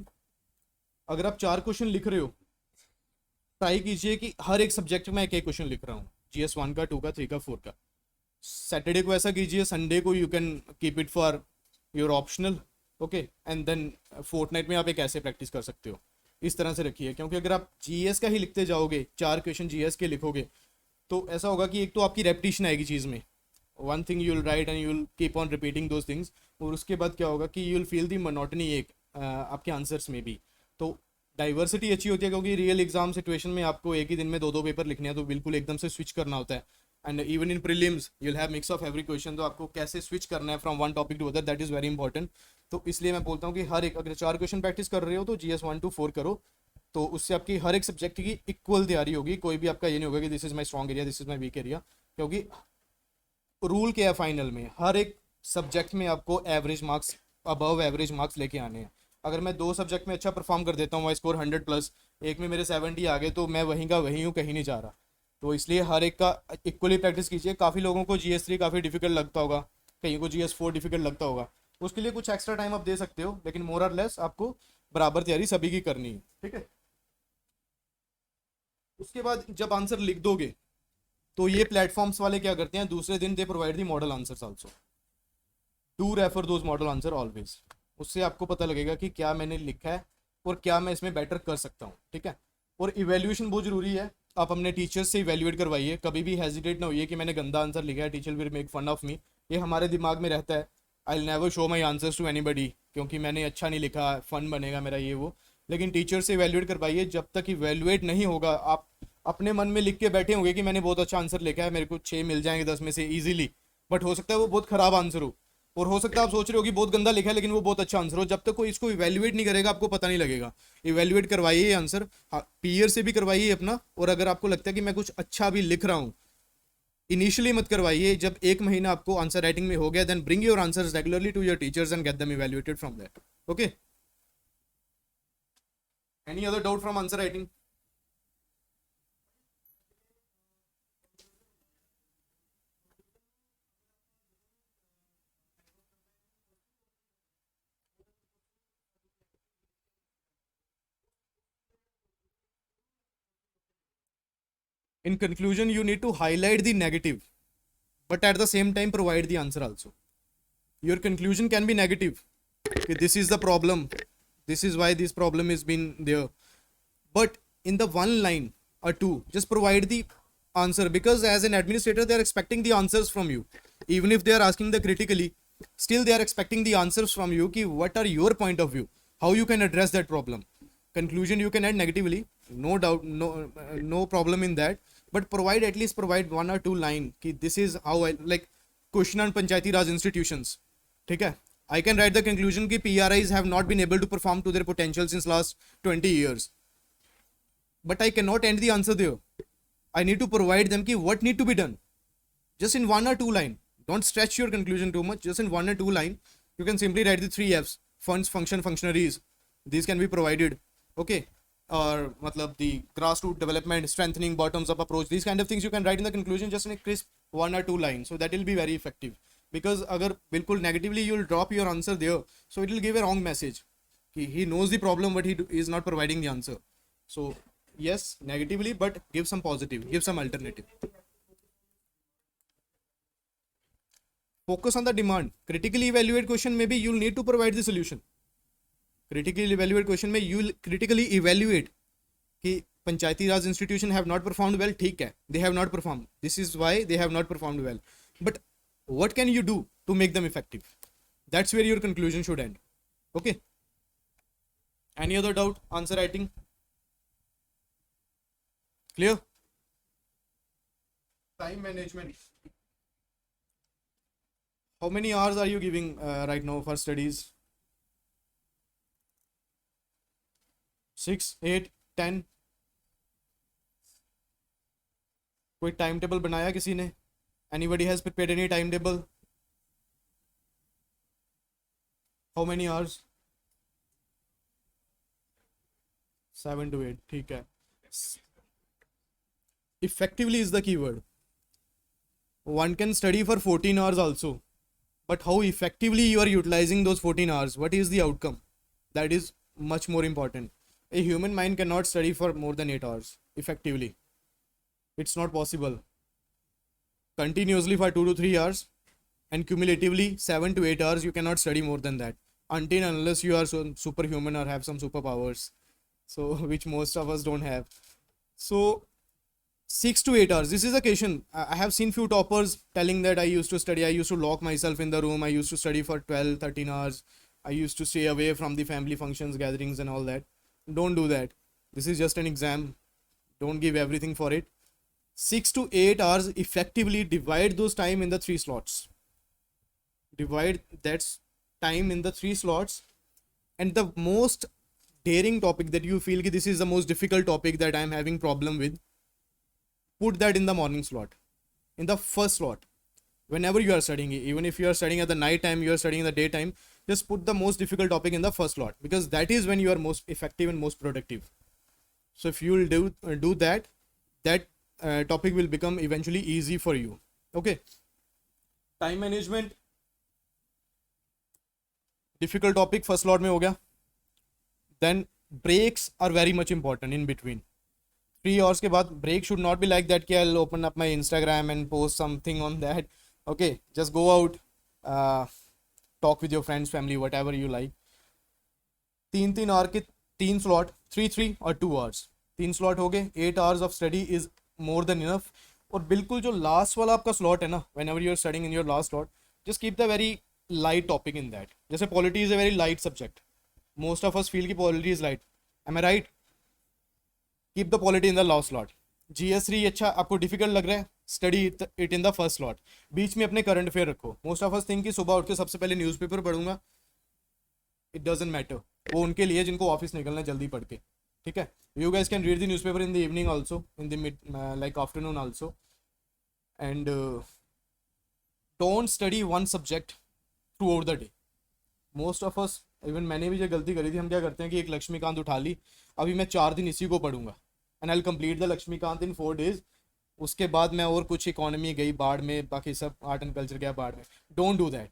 अगर आप 4 क्वेश्चन लिख रहे हो, ट्राई कीजिए कि हर एक सब्जेक्ट में एक एक क्वेश्चन लिख रहा हूँ, GS 1 का, 2 का, 3 का, 4 का। सैटरडे को ऐसा कीजिए, संडे को you can keep it for your optional. Okay, and then fortnight में आप एक ऐसे प्रैक्टिस कर सकते हो। इस तरह से रखिए, क्योंकि अगर आप GS का ही लिखते जाओगे, 4 क्वेश्चन GS के लिखोगे, तो ऐसा होगा कि एक तो आपकी रेपिटेशन आएगी चीज़ में, one thing you will right and you will keep on repeating those things, और उसके बाद क्या होगा कि you will feel the monotony एक आपके आंसर्स में भी। तो डाइवर्सिटी अच्छी होती है, क्योंकि रियल एग्जाम सिचुएशन में आपको एक ही दिन में 2-2 पेपर लिखने हैं, तो बिल्कुल एकदम से स्विच करना होता है। And even in prelims you will have mix of every question, तो आपको कैसे स्विच करना है from one topic to other, that is very important. तो इसलिए मैं बोलता हूँ कि हर एक, अगर 4 क्वेश्चन प्रैक्टिस कर रहे हो तो GS 1 to 4 करो, तो उससे आपकी हर एक सब्जेक्ट की इक्वल तैयारी होगी। कोई भी आपका ये नहीं होगा कि this is my strong area, this is my weak area, क्योंकि रूल क्या है फाइनल में, हर एक सब्जेक्ट में आपको average marks, above average marks लेके आने हैं। अगर मैं 2 सब्जेक्ट में अच्छा परफॉर्म कर देता हूँ, माई स्कोर 100+, एक में मेरे 70 आ गए, तो मैं वहीं का वहीं हूँ, कहीं नहीं जा रहा। तो इसलिए हर एक का इक्वली प्रैक्टिस कीजिए। काफ़ी लोगों को GS 3 काफ़ी डिफिकल्ट लगता होगा, कहीं को GS 4 डिफिकल्ट लगता होगा, उसके लिए कुछ एक्स्ट्रा टाइम आप दे सकते हो, लेकिन मोर और लेस आपको बराबर तैयारी सभी की करनी है। ठीक है, उसके बाद जब आंसर लिख दोगे तो ये प्लेटफॉर्म्स वाले क्या करते हैं, दूसरे दिन they provide the model answers also. Do refer those model answer always. उससे आपको पता लगेगा कि क्या मैंने लिखा है और क्या मैं इसमें बेटर कर सकता हूँ। ठीक है, और इवेल्युएशन बहुत जरूरी है। आप अपने टीचर्स से इवेल्युएट करवाइए, कभी भी हेजिटेट ना होइए कि मैंने गंदा आंसर लिखा है, teacher will make fun of me. ये हमारे दिमाग में रहता है, I will never show my answers to anybody, क्योंकि मैंने अच्छा नहीं लिखा, फन बनेगा मेरा ये वो। लेकिन टीचर से इवेल्युएट करवाइए, जब तक इवेल्युएट नहीं होगा आप अपने मन में लिख के बैठे होंगे कि मैंने बहुत अच्छा आंसर लिखा है, मेरे को 6 मिल जाएंगे 10 में से ईजिली, बट हो सकता है वो बहुत खराब आंसर हो, और हो सकता है आप सोच रहे हो कि बहुत गंदा लिखा है लेकिन वो बहुत अच्छा आंसर हो। जब तक कोई इसको इवेल्युएट नहीं करेगा आपको पता नहीं लगेगा। इवेल्युएट करवाइए ये आंसर, पीयर से भी करवाइए अपना, और अगर आपको लगता है कि मैं कुछ अच्छा भी लिख रहा हूँ, इनिशियली मत करवाइए। जब 1 महीना आपको आंसर राइटिंग में हो गया, then bring your answers regularly to your teachers and get them evaluated from that. Okay, any other doubt from answer writing? In conclusion, you need to highlight the negative, but at the same time provide the answer also. Your conclusion can be negative, okay, this is the problem, this is why this problem has been there. But in the one line or two, just provide the answer, because as an administrator they are expecting the answers from you. Even if they are asking the critically, still they are expecting the answers from you ki what are your point of view, how you can address that problem. Conclusion you can add negatively, no doubt, no problem in that, but provide, at least provide one or two line ki this is how I like question on panchayati raj institutions. ठीक है, I can write the conclusion ki PRIs have not been able to perform to their potential since last 20 years. But I cannot end the answer there. I need to provide them ki what need to be done. Just in one or two line. Don't stretch your conclusion too much. Just in one or two line, you can simply write the 3 F's: funds, function, functionaries. These can be provided. Okay. Or matlab the grassroots development, strengthening bottoms up approach. These kind of things you can write in the conclusion just in a crisp one or two lines. So that will be very effective. Because agar bilkul negatively you will drop your answer there, so it will give a wrong message. He knows the problem but he is not providing the answer. So yes, negatively, but give some positive, give some alternative. Focus on the demand. Critically evaluate question, maybe you'll need to provide the solution. Critically evaluate question, may you'll critically evaluate कि पंचायती राज institution have not performed well. ठीक है, they have not performed. This is why they have not performed well. But what can you do to make them effective? That's where your conclusion should end. Okay. Any other doubt? Answer writing. Clear? Time management. How many hours are you giving right now for studies? 6, 8, 10? कोई time table बनाया किसी ने? Anybody has prepared any timetable? How many hours? 7 to 8. ठीक है. Effectively is the keyword. One can study for 14 hours also, but how effectively you are utilizing those 14 hours, what is the outcome? That is much more important. A human mind cannot study for more than 8 hours effectively. It's not possible. Continuously for 2 to 3 hours and cumulatively 7 to 8 hours, you cannot study more than that until unless you are superhuman or have some superpowers, so which most of us don't have. So 6 to 8 hours, this is a question. I have seen few toppers telling that I used to study, I used to lock myself in the room, I used to study for 12 13 hours, I used to stay away from the family functions, gatherings and all that. Don't do that. This is just an exam. Don't give everything for it. 6 to 8 hours effectively. Divide those time in the 3 slots. Divide that time in the 3 slots. And the most daring topic that you feel this is the most difficult topic that I am having problem with, put that in the morning slot, in the first slot. Whenever you are studying, even if you are studying at the night time, you are studying in the daytime, just put the most difficult topic in the first slot, because that is when you are most effective and most productive. So if you will do that, that topic will become eventually easy for you. Okay. Time management, difficult topic, first slot mein ho gaya. Then breaks are very much important in between. 3 hours के बाद break should not be like that कि I'll open up my Instagram and post something on that. Okay, just go out, talk with your friends, family, whatever you like. 3 hour के 3 slot, 3 और 2 hours. 3 slot हो गए. 8 hours of study is more than enough. और बिल्कुल जो last वाला आपका slot है ना, whenever you are studying in your last slot, just keep the very light topic in that. जैसे polity is a very light subject. Most of us feel कि polity is light. Am I right? Keep the polity in the last slot. GS3 अच्छा आपको difficult लग रहा है, study it in the first slot. बीच में अपने current affair रखो. मोस्ट ऑफ अस थिंक कि सुबह उठ के सबसे पहले न्यूज़पेपर पढ़ूंगा. It doesn't matter. वो उनके लिए जिनको ऑफिस निकलना है जल्दी पढ़ के. ठीक है. You guys can read the newspaper in the evening also, in the mid like afternoon also. And don't study one subject through out the day. Most of us, even मैंने भी जो गलती करी थी, हम क्या करते हैं कि एक लक्ष्मीकांत उठा ली, अभी मैं 4 दिन इसी को पढ़ूंगा and I will complete the Laxmikanth in 4 days. उसके बाद मैं और कुछ इकोनॉमी गई बाढ़ में, बाकी सब आर्ट एंड कल्चर गया बाढ़ में. Don't do that.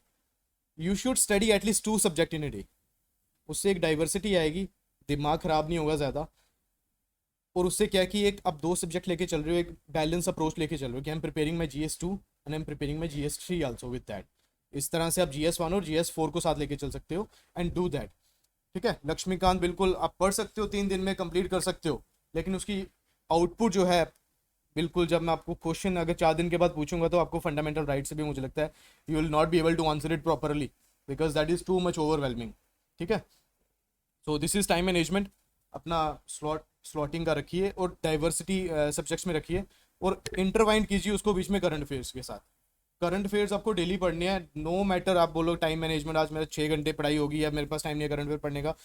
You should study at least 2 subject in a day. उससे एक डाइवर्सिटी आएगी, दिमाग ख़राब नहीं होगा ज़्यादा. और उससे क्या कि एक अब 2 सब्जेक्ट लेके चल रहे हो, एक बैलेंस अप्रोच लेके चल रहे हो कि I am preparing my GS2 and I am preparing my GS3 also with that. इस तरह से आप GS1 और GS4 को साथ लेके चल सकते हो. And do that. ठीक है, लक्ष्मीकांत बिल्कुल आप पढ़ सकते हो, 3 दिन में कंप्लीट कर सकते हो, लेकिन उसकी आउटपुट जो है बिल्कुल, जब मैं आपको क्वेश्चन अगर 4 दिन के बाद पूछूंगा तो आपको फंडामेंटल राइट से भी मुझे लगता है you will not be able to answer it properly, because that is too much overwhelming. ठीक है, so this is time management. अपना स्लॉटिंग का रखिए और डाइवर्सिटी सब्जेक्ट्स में रखिए, और इंटरवाइंड कीजिए उसको बीच में करंट अफेयर्स के साथ। करंट अफेयर्स आपको डेली पढ़ने हैं, नो मैटर आप बोलो टाइम मैनेजमेंट आज मेरा 6 घंटे पढ़ाई होगी या मेरे पास टाइम नहीं है करंट अफेयर पढ़ने का,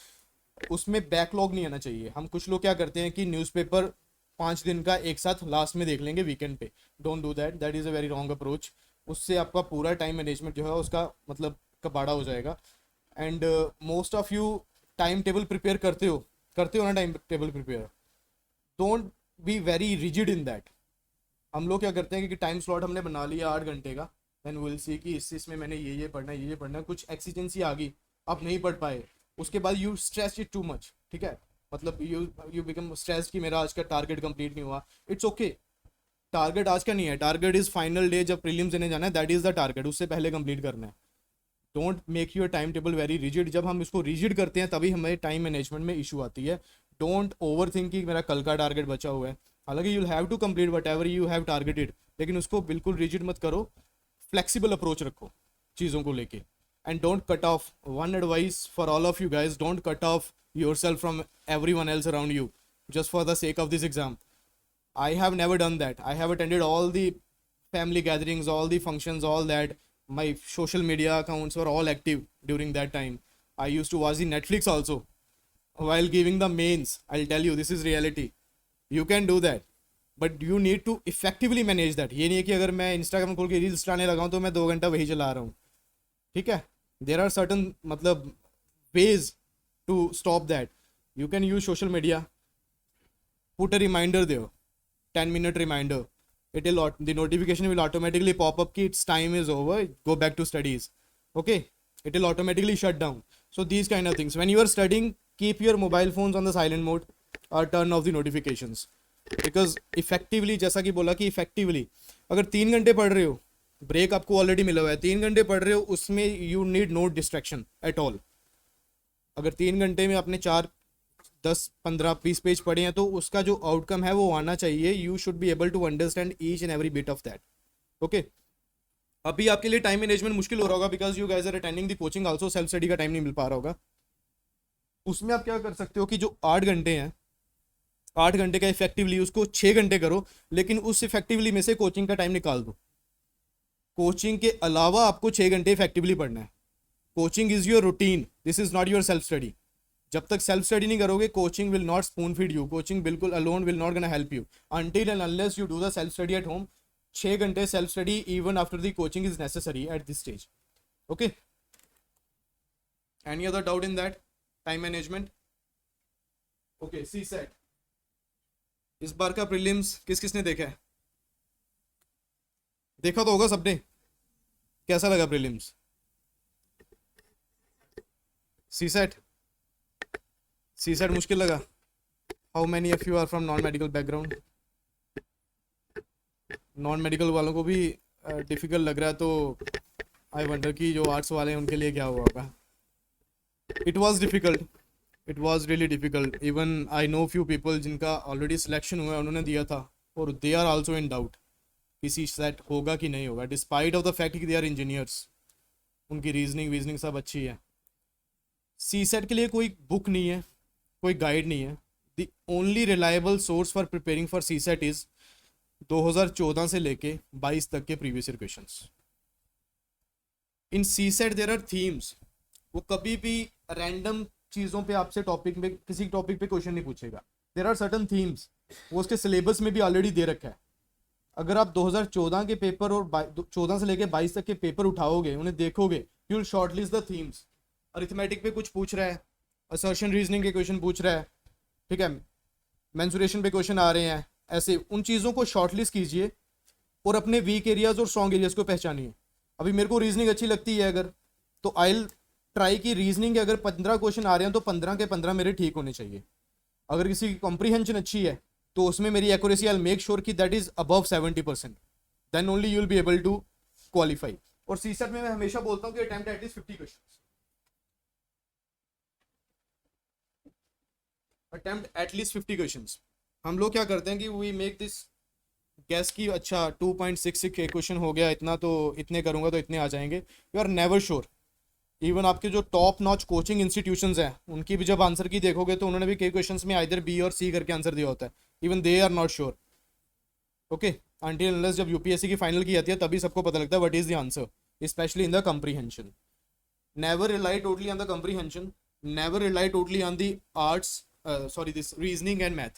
उसमें बैकलॉग नहीं आना चाहिए। हम कुछ लोग क्या करते हैं कि न्यूज़पेपर 5 दिन का एक साथ लास्ट में देख लेंगे वीकेंड पे। Don't do that, that is a very wrong approach. उससे आपका पूरा टाइम मैनेजमेंट जो है उसका मतलब कबाड़ा हो जाएगा। And most of you time table prepare करते हो ना, time table prepare, don't be very rigid in that. हम लोग क्या करते हैं कि टाइम स्लॉट हमने बना लिया 8 घंटे का, देन विल सी कि इसमें मैंने ये पढ़ना है, ये पढ़ना है, कुछ एक्सीजेंसी आ गई, आप नहीं पढ़ पाए, उसके बाद you stress it too much. ठीक है, मतलब यू बिकम स्ट्रेस कि मेरा आज का टारगेट कंप्लीट नहीं हुआ। इट्स ओके, टारगेट आज का नहीं है, टारगेट इज फाइनल डे जब प्रीलिम्स देने जाना है, दैट इज द टारगेट, उससे पहले कंप्लीट करना है। Don't make your time table very rigid. जब हम इसको रिजिड करते हैं तभी हमें टाइम मैनेजमेंट में इशू आती है। डोंट ओवर थिंक कि मेरा कल का टारगेट बचा हुआ है, हालांकि you have to complete whatever you have targeted, लेकिन उसको बिल्कुल रिजिड मत करो, फ्लेक्सिबल अप्रोच रखो चीज़ों को लेके। And don't cut off, one advice for all of you guys, don't cut off your self from every one else around you just for the sake of this exam. I have never done that. I have attended all the family gatherings, all the functions, all that. My social media accounts were all active during that time. I used to watch the Netflix also while giving the mains. I'll tell you, this is reality. You can do that, but you need to effectively manage that. ये नहीं है कि अगर मैं Instagram खोल के reels चलाने लगाऊं तो मैं 2 घंटा वही चला रहा हूँ। ठीक है, there are certain मतलब ways to stop that. You can use social media. Put a reminder there, 10-minute reminder. The notification will automatically pop up कि its time is over, go back to studies. Okay, it will automatically shut down. So these kind of things, when you are studying, keep your mobile phones on the silent mode or turn off the notifications, because effectively, जैसा कि बोला कि effectively अगर 3 घंटे पढ़ रहे हो, break आपको ऑलरेडी मिला हुआ है, 3 घंटे पढ़ रहे हो, उसमें you need no distraction at all. अगर 3 घंटे में आपने 4, 10, 15, 20 पेज पढ़े हैं तो उसका जो आउटकम है वो आना चाहिए। You should be able to understand each and every bit of that. Okay, अभी आपके लिए टाइम मैनेजमेंट मुश्किल हो रहा होगा because you guys are attending the coaching also, self study का टाइम नहीं मिल पा रहा होगा। उसमें आप क्या कर सकते हो कि जो 8 घंटे हैं, 8 घंटे का इफेक्टिवली उसको 6 घंटे करो, लेकिन उस इफेक्टिवली में से कोचिंग का टाइम निकाल दो। कोचिंग के अलावा आपको 6 घंटे इफेक्टिवली पढ़ना है। Coaching is your routine, this is not your self study. जब तक सेल्फ स्टडी नहीं करोगे, coaching will not spoon feed you, coaching बिल्कुल alone will not gonna help you until and unless you do the self study at home. 6 घंटे self study even after the coaching is necessary at this stage. Okay, any other doubt in that time management? Okay, C SAT इस बार का prelims किस किसने देखा है? देखा तो होगा सबने। कैसा लगा प्रीलिम्स? सी सेट मुश्किल लगा? How many of you are from non medical background? Non medical वालों को भी डिफिकल्ट लग रहा है, तो आई वंडर कि जो आर्ट्स वाले हैं उनके लिए क्या हुआ होगा। It was difficult, it was really difficult. Even I know few people जिनका ऑलरेडी सिलेक्शन हुआ है, उन्होंने दिया था और they are also in doubt किसी सेट होगा कि नहीं होगा, डिस्पाइट ऑफ द फैक्ट कि दे आर इंजीनियर्स। उनकी रीजनिंग सब अच्छी है। सी सेट के लिए कोई बुक नहीं है, कोई गाइड नहीं है। The only reliable source for preparing for CSAT is 2014 से लेके 22 तक के previous year questions. In CSAT there are themes. वो कभी भी रैंडम चीज़ों पे आपसे टॉपिक में किसी टॉपिक पे क्वेश्चन नहीं पूछेगा। देयर आर सर्टन थीम्स, वो उसके सिलेबस में भी ऑलरेडी दे रखा है। अगर आप 2014 के पेपर और 14 से लेके 22 तक के पेपर उठाओगे, उन्हें देखोगे, you will shortlist the themes. Arithmetic पे कुछ पूछ रहा है, असर्शन रीजनिंग के क्वेश्चन पूछ रहा है, ठीक है, मेंसुरेशन पे क्वेश्चन आ रहे हैं, ऐसे उन चीज़ों को शॉर्टलिस्ट कीजिए और अपने वीक एरियाज और स्ट्रॉन्ग एरियाज को पहचानिए। अभी मेरे को रीजनिंग अच्छी लगती है अगर, तो आई विल ट्राई की रीजनिंग के अगर 15 क्वेश्चन आ रहे हैं तो 15 के 15 मेरे ठीक होने चाहिए। अगर किसी की कॉम्प्रीहेंशन अच्छी है तो उसमें मेरी एक्यूरेसी आई मेक श्योर कि that is above 70%, then only you will be able to qualify. और सीसेट में मैं हमेशा बोलता हूँ कि attempt at least 50 question. Attempt at least 50 questions. हम लोग क्या करते हैं कि वी मेक दिस गैस की अच्छा 2.66 क्वेश्चन हो गया, इतना तो इतने करूंगा तो इतने आ जाएंगे। You are never sure. Even आपके जो टॉप नॉच कोचिंग इंस्टीट्यूशंस हैं उनकी भी जब आंसर की देखोगे तो उन्होंने भी कई क्वेश्चंस में आइदर बी और सी करके आंसर दिया होता है। Even they are not sure. Okay, until unless जब यूपीएससी की फाइनल की जाती है तभी सबको पता लगता है what is the answer, specially in the comprehension. Never rely totally on the comprehension. Never rely totally on the arts, this reasoning and math.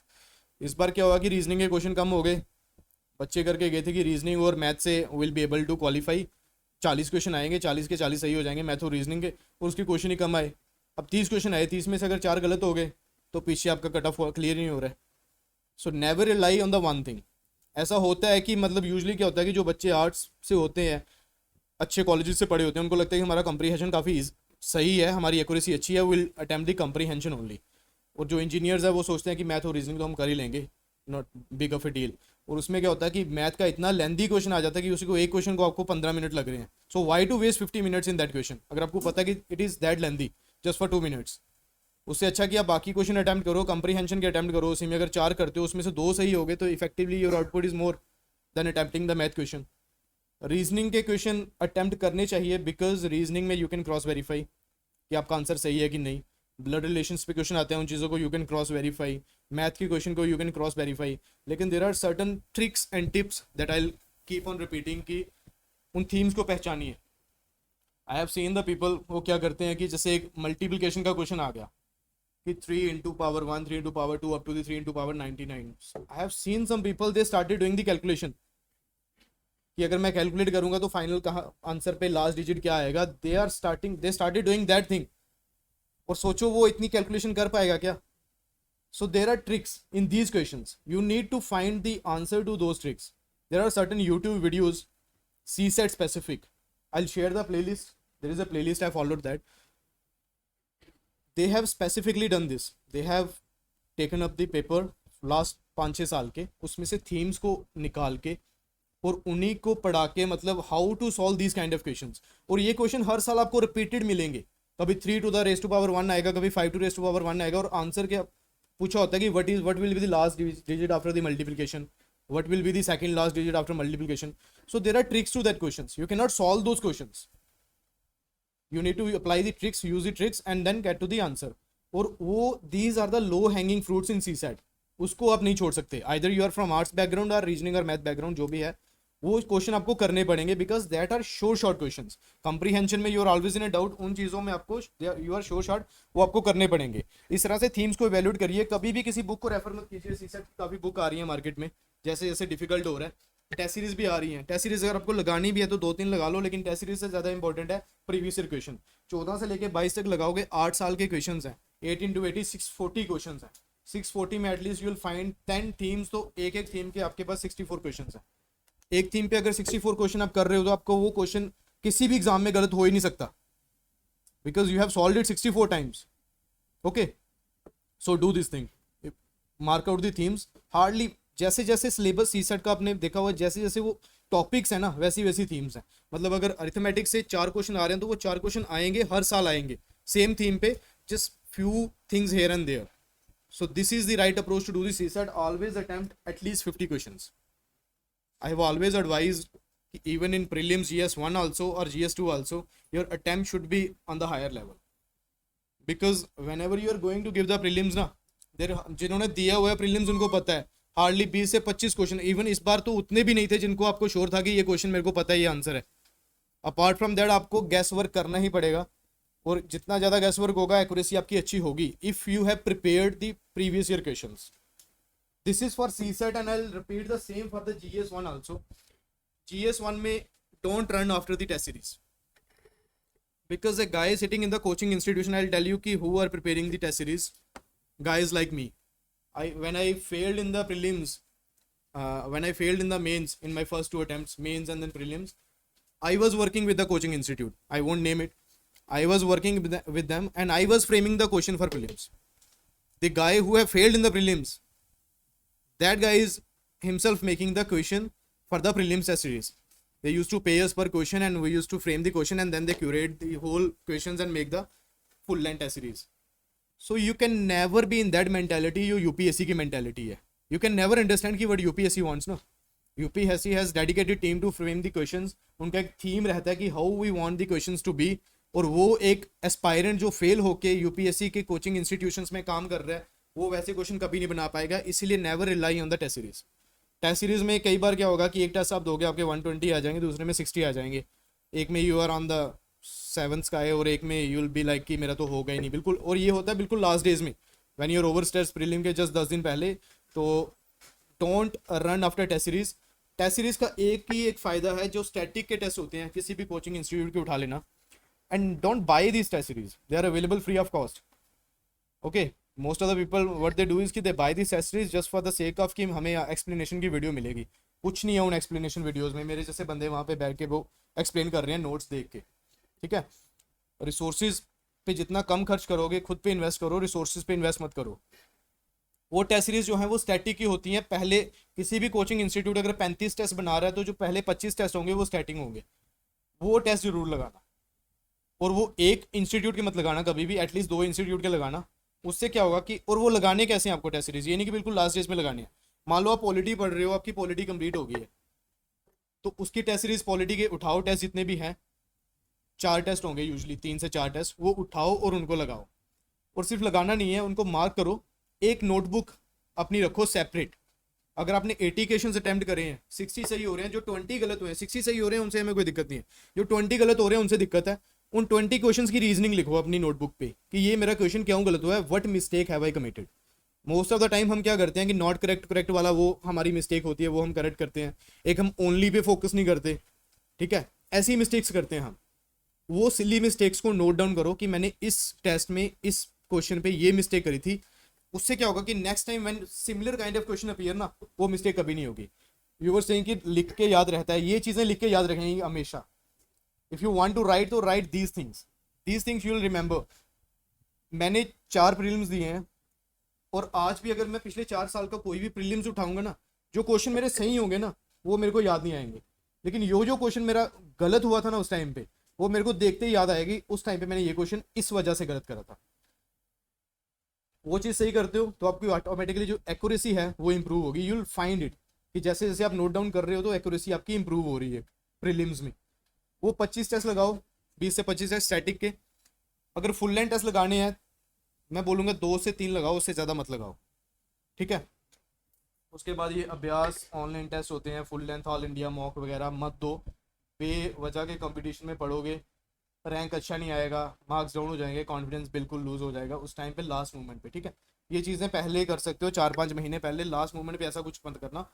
इस बार क्या हुआ कि रीजनिंग के क्वेश्चन कम हो गए। बच्चे करके गए थे कि रीजनिंग और मैथ से will be able to qualify, 40 question आएंगे, 40 के 40 सही हो जाएंगे मैथ और रीजनिंग के, और उसके क्वेश्चन ही कम आए। अब 30 क्वेश्चन आए, 30 में से अगर 4 गलत हो गए तो पीछे आपका कट ऑफ क्लियर नहीं हो रहा है। So never rely on the one thing. ऐसा होता है कि मतलब यूजली क्या होता है कि जो बच्चे आर्ट्स से होते हैं, अच्छे कॉलेजेस से पढ़े होते हैं, उनको लगता है कि हमारा कंप्रीहेंशन काफ़ी सही है, हमारी एक्यूरेसी अच्छी है, will attempt the comprehension only. और जो इंजीनियर्स है वो सोचते हैं कि मैथ और रीजनिंग तो हम कर ही लेंगे, not big of A deal. और उसमें क्या होता है कि मैथ का इतना लेंदी क्वेश्चन आ जाता है कि उसी को एक क्वेश्चन को आपको 15 मिनट लग रहे हैं। So why to waste 50 minutes in that question, अगर आपको पता है कि it is that lengthy just for 2 minutes. उससे अच्छा कि आप बाकी क्वेश्चन अटैम्प्ट करो, कंप्रीहेंशन के अटैम्प्ट करो। उसी में अगर 4 करते हो उसमें से 2 सही हो गए तो effectively your output is more than attempting the math question. Reasoning के क्वेश्चन अटैम्प्ट करने चाहिए बिकॉज रीजनिंग में यू कैन क्रॉस वेरीफाई कि आपका आंसर सही है कि नहीं। ब्लड रिलेशंस पे क्वेश्चन आते हैं, उन चीज़ों को you can cross verify. Math के क्वेश्चन को यू कैन क्रॉस वेरीफाई। लेकिन there are certain tricks and tips that I keep on repeating कि उन थीम्स को पहचानिए। I have seen the people, वो क्या करते हैं कि जैसे एक मल्टीप्लिकेशन का क्वेश्चन आ गया कि 3 into power 1, 3 into power 2 up to the 3 into power 99. I have seen some people, they started doing the calculation कि अगर मैं कैलकुलेट करूंगा तो फाइनल कहाँ आंसर पे लास्ट डिजिट क्या आएगा। They started doing that thing. और सोचो वो इतनी कैलकुलेशन कर पाएगा क्या। So there are tricks in these questions, you need to find the answer to those tricks. There are certain YouTube videos CSET specific. I'll share the playlist. There is a playlist, I followed that. They have specifically done this. They have taken up the paper last 5-6 साल के, उसमें से themes को निकाल के और उन्हीं को पढ़ा के मतलब how to solve these kind of questions. और ये क्वेश्चन हर साल आपको रिपीटेड मिलेंगे। कभी 3 to the raised to power 1 आएगा, कभी 5 to raised to power 1 आएगा। और आंसर क्या पूछा होता है कि what will be the last digit after the multiplication, what will be the second last digit after multiplication. So there are tricks to that questions. You cannot solve those questions. You need to apply the tricks, use the tricks and then get to the answer. और वो these are the low hanging fruits in CSAT. उसको आप नहीं छोड़ सकते। Either you are from arts background or reasoning or math background, जो भी है वो क्वेश्चन आपको करने पड़ेंगे because that are sure short questions. Comprehension में you are always in a doubt, उन चीज़ों में आपको यू आर श्योर शॉर्ट, वो आपको करने पड़ेंगे। इस तरह से थीम्स को इवेल्यूएट करिए। कभी भी किसी बुक को रेफर मत कीजिए। सीसेट की काफ़ी बुक आ रही है मार्केट में, जैसे जैसे डिफिकल्ट हो रहा है। टेस्ट सीरीज भी आ रही है। टेस्ट सीरीज अगर आपको लगानी भी है तो 2-3 लगा लो, लेकिन टेस्ट सीरीज से ज़्यादा इंपॉर्टेंट है प्रीवियस ईयर क्वेश्चन। 14 से लेकर 22 तक लगाओगे, 8 साल के क्वेश्चन हैं। 8 into 80 640 क्वेश्चन हैं। 640 में at least you will find 10 themes, तो एक एक थीम के आपके पास 64 क्वेश्चन हैं। एक थीम पे अगर 64 क्वेश्चन आप कर रहे हो तो आपको वो क्वेश्चन किसी भी एग्जाम में गलत हो ही नहीं सकता because you have solved it 64 times. Okay, so do this thing, mark out the themes. Hardly जैसे जैसे सिलेबस सीसेट का आपने देखा हुआ, जैसे जैसे वो टॉपिक्स है ना वैसी वैसी थीम्स हैं। मतलब अगर अरिथमेटिक्स से 4 क्वेश्चन आ रहे हैं तो वो 4 क्वेश्चन आएंगे, हर साल आएंगे सेम थीम पे, just few things here and there. So this is the right approach to do this CSAT. Always attempt at least 50 questions. I have always advised, even in prelims GS1 also or GS2 also, your attempt should be on the higher level. Because whenever you are going to give the prelims ना, जिन्होंने दिया हुआ है prelims उनको पता है hardly 20 से 25 question. Even इस बार तो उतने भी नहीं थे जिनको आपको श्योर था कि ये क्वेश्चन मेरे को पता है, ये आंसर है। अपार्ट फ्रॉम दैट आपको गैस वर्क करना ही पड़ेगा, और जितना ज़्यादा गैस वर्क होगा एक्यूरेसी आपकी अच्छी होगी if you have prepared the previous year questions. This is for CSET and I'll repeat the same for the GS1 also. GS1 में don't run after the test series. Because a guy sitting in the coaching institution, I'll tell you ki who are preparing the test series. Guys like me. When I failed in the prelims, when I failed in the mains, in my first 2 attempts, mains and then prelims, I was working with the coaching institute. I won't name it. I was working with them and I was framing the question for prelims. The guy who have failed in the prelims, that guy is himself making the question for the prelims test series. They used to pay us per question and we used to frame the question and then they curate the whole questions and make the full length test series. So you can never be in that mentality जो UPSC की mentality है. You can never understand कि what UPSC wants ना. UPSC has dedicated team to frame the questions. उनका एक theme रहता है कि how we want the questions to be. और वो एक एस्पायरेंट जो फेल होके यूपीएससी के कोचिंग इंस्टीट्यूशंस में काम कर रहा है वो वैसे क्वेश्चन कभी नहीं बना पाएगा. इसीलिए never rely on the test series. Test series में कई बार क्या होगा कि एक टेस्ट आप दोगे आपके 120 आ जाएंगे, दूसरे में 60 आ जाएंगे, एक में you are on the seventh sky और एक में यू विल बी लाइक कि मेरा तो होगा ही नहीं बिल्कुल. और ये होता है बिल्कुल लास्ट डेज में when you are over stress prelim के जस्ट 10 दिन पहले. तो don't run after test series. Test series का एक फ़ायदा है, जो स्टैटिक के टेस्ट होते हैं किसी भी कोचिंग इंस्टीट्यूट के उठा लेना. And don't buy this test series, they are available free of cost. Okay, most of the people what they do is कि they buy this test series just for the sake of कि हमें explanation की video मिलेगी. कुछ नहीं है उन explanation videos में. मेरे जैसे बंदे वहाँ पे बैठ के वो एक्सप्लेन कर रहे हैं नोट्स देख के. ठीक है, रिसोर्सेज पे जितना कम खर्च करोगे खुद पे इन्वेस्ट करो, रिसोर्सेज पे इन्वेस्ट मत करो. वो टेस्ट सीरीज जो है वो स्टैटिक की होती हैं. पहले किसी भी कोचिंग इंस्टीट्यूट अगर 35 टेस्ट बना रहा है तो जो पहले 25 टेस्ट होंगे वो स्टैटिक होंगे. वो टेस्ट जरूर लगाना. और वो एक इंस्टीट्यूट के मत लगाना कभी भी, एटलीस्ट 2 इंस्टीट्यूट के लगाना. उससे क्या होगा कि, और वो लगाने कैसे हैं आपको टेस्ट सीरीज, ये नहीं कि बिल्कुल लास्ट स्टेज में लगाने हैं. मान लो आप पॉलिटी पढ़ रहे हो, आपकी पॉलिटी कंप्लीट हो गई है तो उसकी टेस्ट सीरीज पॉलिटी के उठाओ. टेस्ट जितने भी हैं 4 टेस्ट होंगे यूजली, 3 से 4 टेस्ट, वो उठाओ और उनको लगाओ. और सिर्फ लगाना नहीं है, उनको मार्क करो. एक नोटबुक अपनी रखो सेपरेट. अगर आपने 80 क्वेश्चन अटैम्प्ट करे हैं, 60 सही हो रहे हैं, जो 20 गलत हुए हैं, 60 सही हो रहे हैं उनसे हमें कोई दिक्कत नहीं है, जो 20 गलत हो रहे हैं उनसे दिक्कत है. उन 20 क्वेश्चंस की रीजनिंग लिखो अपनी नोटबुक पे कि ये मेरा क्वेश्चन क्यों गलत हुआ है, what mistake have I committed. Most of the time हम क्या करते हैं कि नॉट करेक्ट करेक्ट वाला वो हमारी मिस्टेक होती है, वो हम करेक्ट करते हैं. एक हम ओनली पे फोकस नहीं करते. ठीक है, ऐसी मिस्टेक्स करते हैं हम. वो सिली मिस्टेक्स को नोट डाउन करो कि मैंने इस टेस्ट में इस क्वेश्चन पे ये मिस्टेक करी थी. उससे क्या होगा कि next time when similar kind of question appear ना, वो मिस्टेक कभी नहीं होगी. यू वर सेइंग कि लिख के याद रहता है, ये चीज़ें लिख के याद रखेंगे हमेशा. If you want to write तो write these things you will remember. मैंने 4 प्रीलिम्स दिए हैं और आज भी अगर मैं पिछले 4 साल का कोई भी प्रीलिम्स उठाऊंगा ना, जो क्वेश्चन मेरे सही होंगे ना वो मेरे को याद नहीं आएंगे. लेकिन जो क्वेश्चन मेरा गलत हुआ था ना उस टाइम पे, वो मेरे को देखते ही याद आएगी उस टाइम पे मैंने ये क्वेश्चन इस वजह से गलत करा था. वो चीज़ सही करते हो तो आपकी ऑटोमेटिकली जो एक्यूरेसी है वो इंप्रूव होगी. यू विल फाइंड इट कि जैसे जैसे आप नोट डाउन कर रहे हो तो एक्यूरेसी आपकी इंप्रूव हो रही है प्रीलिम्स में. वो 25 टेस्ट लगाओ, 20 से 25 टेस्ट स्टैटिक के. अगर फुल लेंथ टेस्ट लगाने हैं मैं बोलूँगा 2 से 3 लगाओ, उससे ज़्यादा मत लगाओ. ठीक है, उसके बाद ये अभ्यास ऑनलाइन टेस्ट होते हैं, full length all India mock वगैरह मत दो. बेवजह के कंपटीशन में पढ़ोगे, रैंक अच्छा नहीं आएगा, मार्क्स डाउन हो जाएंगे, कॉन्फिडेंस बिल्कुल लूज हो जाएगा उस टाइम पे लास्ट मोमेंट पे. ठीक है, ये चीज़ें पहले कर सकते हो 4-5 महीने पहले. लास्ट मोमेंट पे ऐसा कुछ मत करना.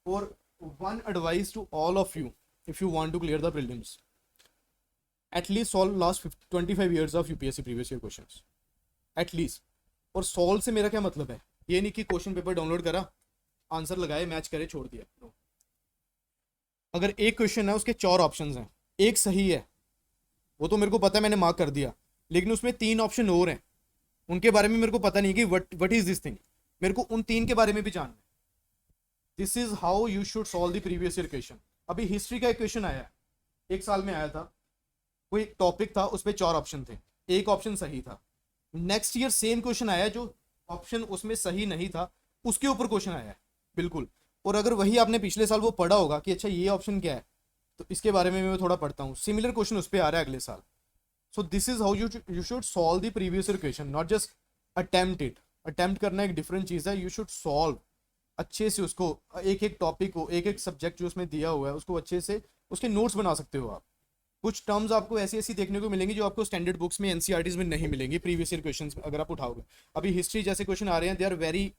और one advice to all of you, if you want to clear the prelims, at least solve last 25 years of UPSC previous year questions at least. और सॉल्व से मेरा क्या मतलब है, ये नहीं कि क्वेश्चन पेपर डाउनलोड करा, आंसर लगाए, मैच करे, छोड़ दिया. no. अगर एक क्वेश्चन है उसके 4 ऑप्शंस हैं, एक सही है वो तो मेरे को पता है, मैंने मार्क कर दिया. लेकिन उसमें 3 ऑप्शन और हैं, उनके बारे में मेरे को पता नहीं कि व्हाट इज दिस थिंग. मेरे को उन 3 के बारे में भी जानना है. This is how you should solve the previous year question. अभी हिस्ट्री का एक क्वेश्चन आया, 1 साल में आया था, कोई टॉपिक था, उस पर 4 ऑप्शन थे, एक ऑप्शन सही था. नेक्स्ट ईयर सेम क्वेश्चन आया, जो ऑप्शन उसमें सही नहीं था उसके ऊपर क्वेश्चन आया है बिल्कुल. और अगर वही आपने पिछले साल वो पढ़ा होगा कि अच्छा ये ऑप्शन क्या है, तो इसके बारे में मैं थोड़ा पढ़ता हूँ, सिमिलर क्वेश्चन उस पर आ रहा है अगले साल. सो this is how you should solve the previous year question, not just attempt it. Attempt करना एक डिफरेंट चीज़ है, यू शुड सॉल्व अच्छे से उसको, एक एक टॉपिक को, एक एक सब्जेक्ट जो उसमें दिया हुआ है उसको अच्छे से उसके नोट्स बना सकते हो आप. कुछ टर्म्स आपको ऐसी ऐसी देखने को मिलेंगी जो आपको स्टैंडर्ड बुक्स में एनसीईआरटीज में नहीं मिलेंगी प्रीवियस ईयर क्वेश्चंस अगर आप उठाओगे. अभी हिस्ट्री जैसे क्वेश्चन आ रहे हैं, they are very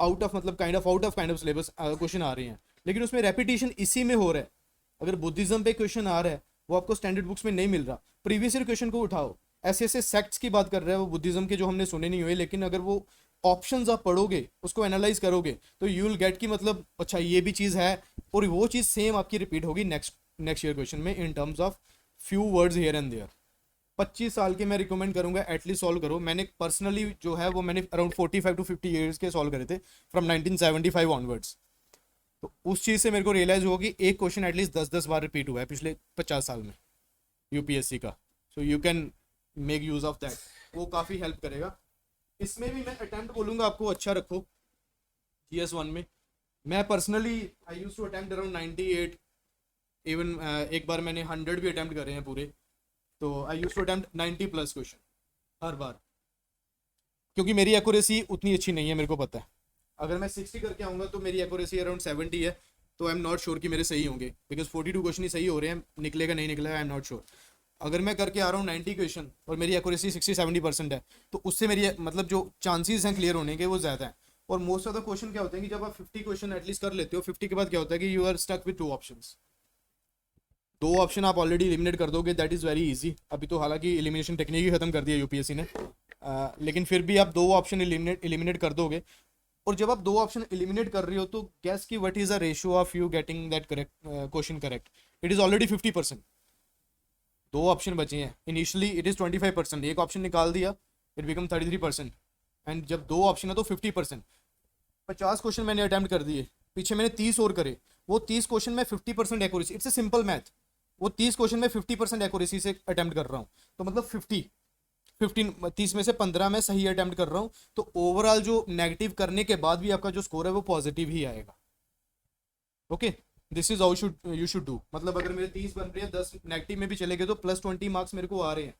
out of मतलब काइंड ऑफ सिलेबस क्वेश्चन आ रहे हैं, लेकिन उसमें रेपिटेशन इसी में हो रहा है. अगर बुद्धिज्म पे क्वेश्चन आ रहा है वो आपको स्टैंडर्ड बुक्स में नहीं मिल रहा, प्रीवियस ईयर क्वेश्चन को उठाओ. ऐसे ऐसे सेक्ट्स की बात कर रहे हैं वो बुद्धिज्म के जो हमने सुने नहीं हुए, लेकिन अगर वो ऑप्शंस आप पढ़ोगे, उसको एनालाइज करोगे तो यू विल गेट की मतलब अच्छा ये भी चीज़ है, और वो चीज़ सेम आपकी रिपीट होगी नेक्स्ट ईयर क्वेश्चन में in terms of few words here and there. 25 साल के मैं रिकमेंड करूंगा एटलीस्ट सॉल्व करो. मैंने पर्सनली जो है वो मैंने अराउंड 45 to 50 ईयर्स के सॉल्व करे थे फ्रॉम 1975 ऑनवर्ड्स. तो उस चीज़ से मेरे को रियलाइज हुआ कि एक क्वेश्चन एटलीस्ट 10-10 बार रिपीट हुआ है पिछले 50 साल में यूपीएससी का. सो you can make use of that, वो काफ़ी हेल्प करेगा. इसमें भी मैं अटेम्प्ट बोलूँगा आपको अच्छा रखो GS1 में। मैं personally I use to attempt around 98, इवन एक बार मैंने 100 भी अटेम्प्ट करे हैं पूरे। तो I use to attempt 90 plus question हर बार, क्योंकि मेरी एक्यूरेसी उतनी अच्छी नहीं है, मेरे को पता है। अगर मैं 60 करके आऊँगा तो मेरी एक्यूरेसी अराउंड 70 है, तो आई एम नॉट श्योर कि मेरे सही होंगे, बिकॉज 42 क्वेश्चन ही सही हो रहे हैं, निकलेगा नहीं निकलेगा आई एम नॉट श्योर। अगर मैं करके आ रहा हूँ 90 क्वेश्चन और मेरी एक्यूरेसी 60-70% है, तो उससे मेरी मतलब जो चांसेस हैं क्लियर होने के वो ज़्यादा है। और मोस्ट ऑफ द क्वेश्चन क्या होते हैं कि जब आप 50 क्वेश्चन एटलीस्ट कर लेते हो, 50 के बाद क्या होता है कि you are stuck with 2 options. 2 option आप ऑलरेडी एलिमिनेट कर दोगे, दैट इज़ वेरी इजी। अभी तो हालांकि एलिमिनेशन टेक्निक ही खत्म कर दिया यूपीएससी ने, लेकिन फिर भी आप 2 ऑप्शन एलिमिनेट कर दोगे। और जब आप 2 ऑप्शन एलिमिनेट कर रहे हो तो गैस की what is the ratio of you getting that correct question correct, it is already 50%। 2 option बचे हैं, इनिशियली इट इज 25%, एक ऑप्शन निकाल दिया इट बिकम 33%, एंड जब 2 ऑप्शन है तो 50%। 50 क्वेश्चन मैंने अटैम्प्ट कर दिए, पीछे मैंने 30 और करे, वो 30 क्वेश्चन में 50% accuracy, it's a simple math. वो 30 क्वेश्चन में 50% एक्यूरेसी से अटैम्प्ट कर रहा हूँ, तो मतलब 30 में से 15 में सही अटैम्प्ट कर रहा हूँ, तो ओवरऑल जो नेगेटिव करने के बाद भी आपका जो स्कोर है वो पॉजिटिव ही आएगा। Okay, this is how you should do. मतलब अगर मेरे 30 बन रहे हैं, 10 नेगेटिव में भी चले गए तो +20 मार्क्स मेरे को आ रहे हैं।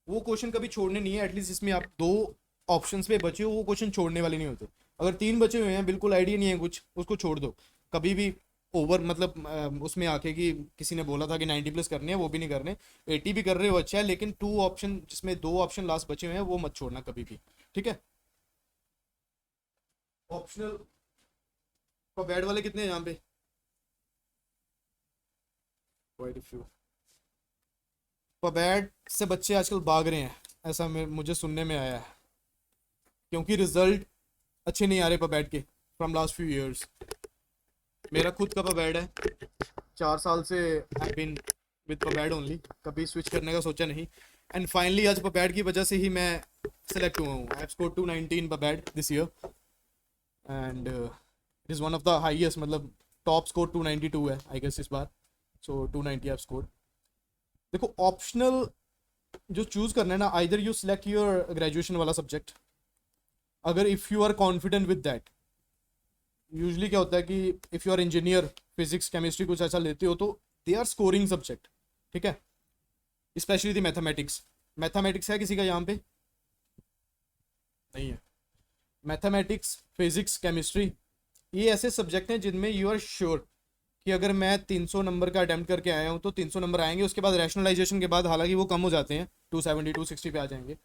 वो क्वेश्चन कभी छोड़ने नहीं है, एटलीस्ट इसमें आप 2 ऑप्शंस पे बचे हो, वो क्वेश्चन छोड़ने वाले नहीं होते। अगर 3 बचे हुए हैं, बिल्कुल आइडिया नहीं है कुछ, उसको छोड़ दो। कभी भी ओवर मतलब उसमें आके कि किसी ने बोला था कि 90 प्लस करने हैं, वो भी नहीं करने। 80 भी कर रहे हो अच्छा है, लेकिन 2 ऑप्शन जिसमें 2 ऑप्शन लास्ट बचे हुए हैं वो मत छोड़ना कभी भी, ठीक है। ऑप्शनल बैड वाले कितने हैं यहाँ पे? Quite few. पबैड से बच्चे आजकल भाग रहे हैं, ऐसा मुझे सुनने में आया है, क्योंकि रिजल्ट अच्छे नहीं आ रहे पबैड के फ्रॉम लास्ट फ्यू इयर्स। मेरा खुद का पबैड है, 4 साल से आई बीन विद पबैड ओनली, कभी स्विच करने का सोचा नहीं। एंड फाइनली आज पबैड की वजह से ही मैं सेलेक्ट हुआ हूँ। I have scored 290 in PubAd this year, and it is one of the highest, मतलब टॉप स्कोर 292 है आई गेस इस बार। सो 290 आई स्कोर्ड। देखो ऑप्शनल जो चूज करना है ना, either you select your graduation वाला सब्जेक्ट, अगर if you are confident with that. Usually क्या होता है कि if you are engineer, physics chemistry कुछ ऐसा लेते हो तो दे आर स्कोरिंग सब्जेक्ट, ठीक है। Specially the mathematics. मैथमेटिक्स है किसी का यहाँ पे? नहीं है। मैथमेटिक्स, फिजिक्स, केमिस्ट्री, ये ऐसे सब्जेक्ट हैं जिनमें यू आर श्योर कि अगर मैं 300 नंबर का अटैम्प्ट करके आया हूँ तो 300 नंबर आएंगे। उसके बाद रैशनलाइजेशन के बाद हालांकि वो कम हो जाते हैं, 270 260 पे आ जाएंगे,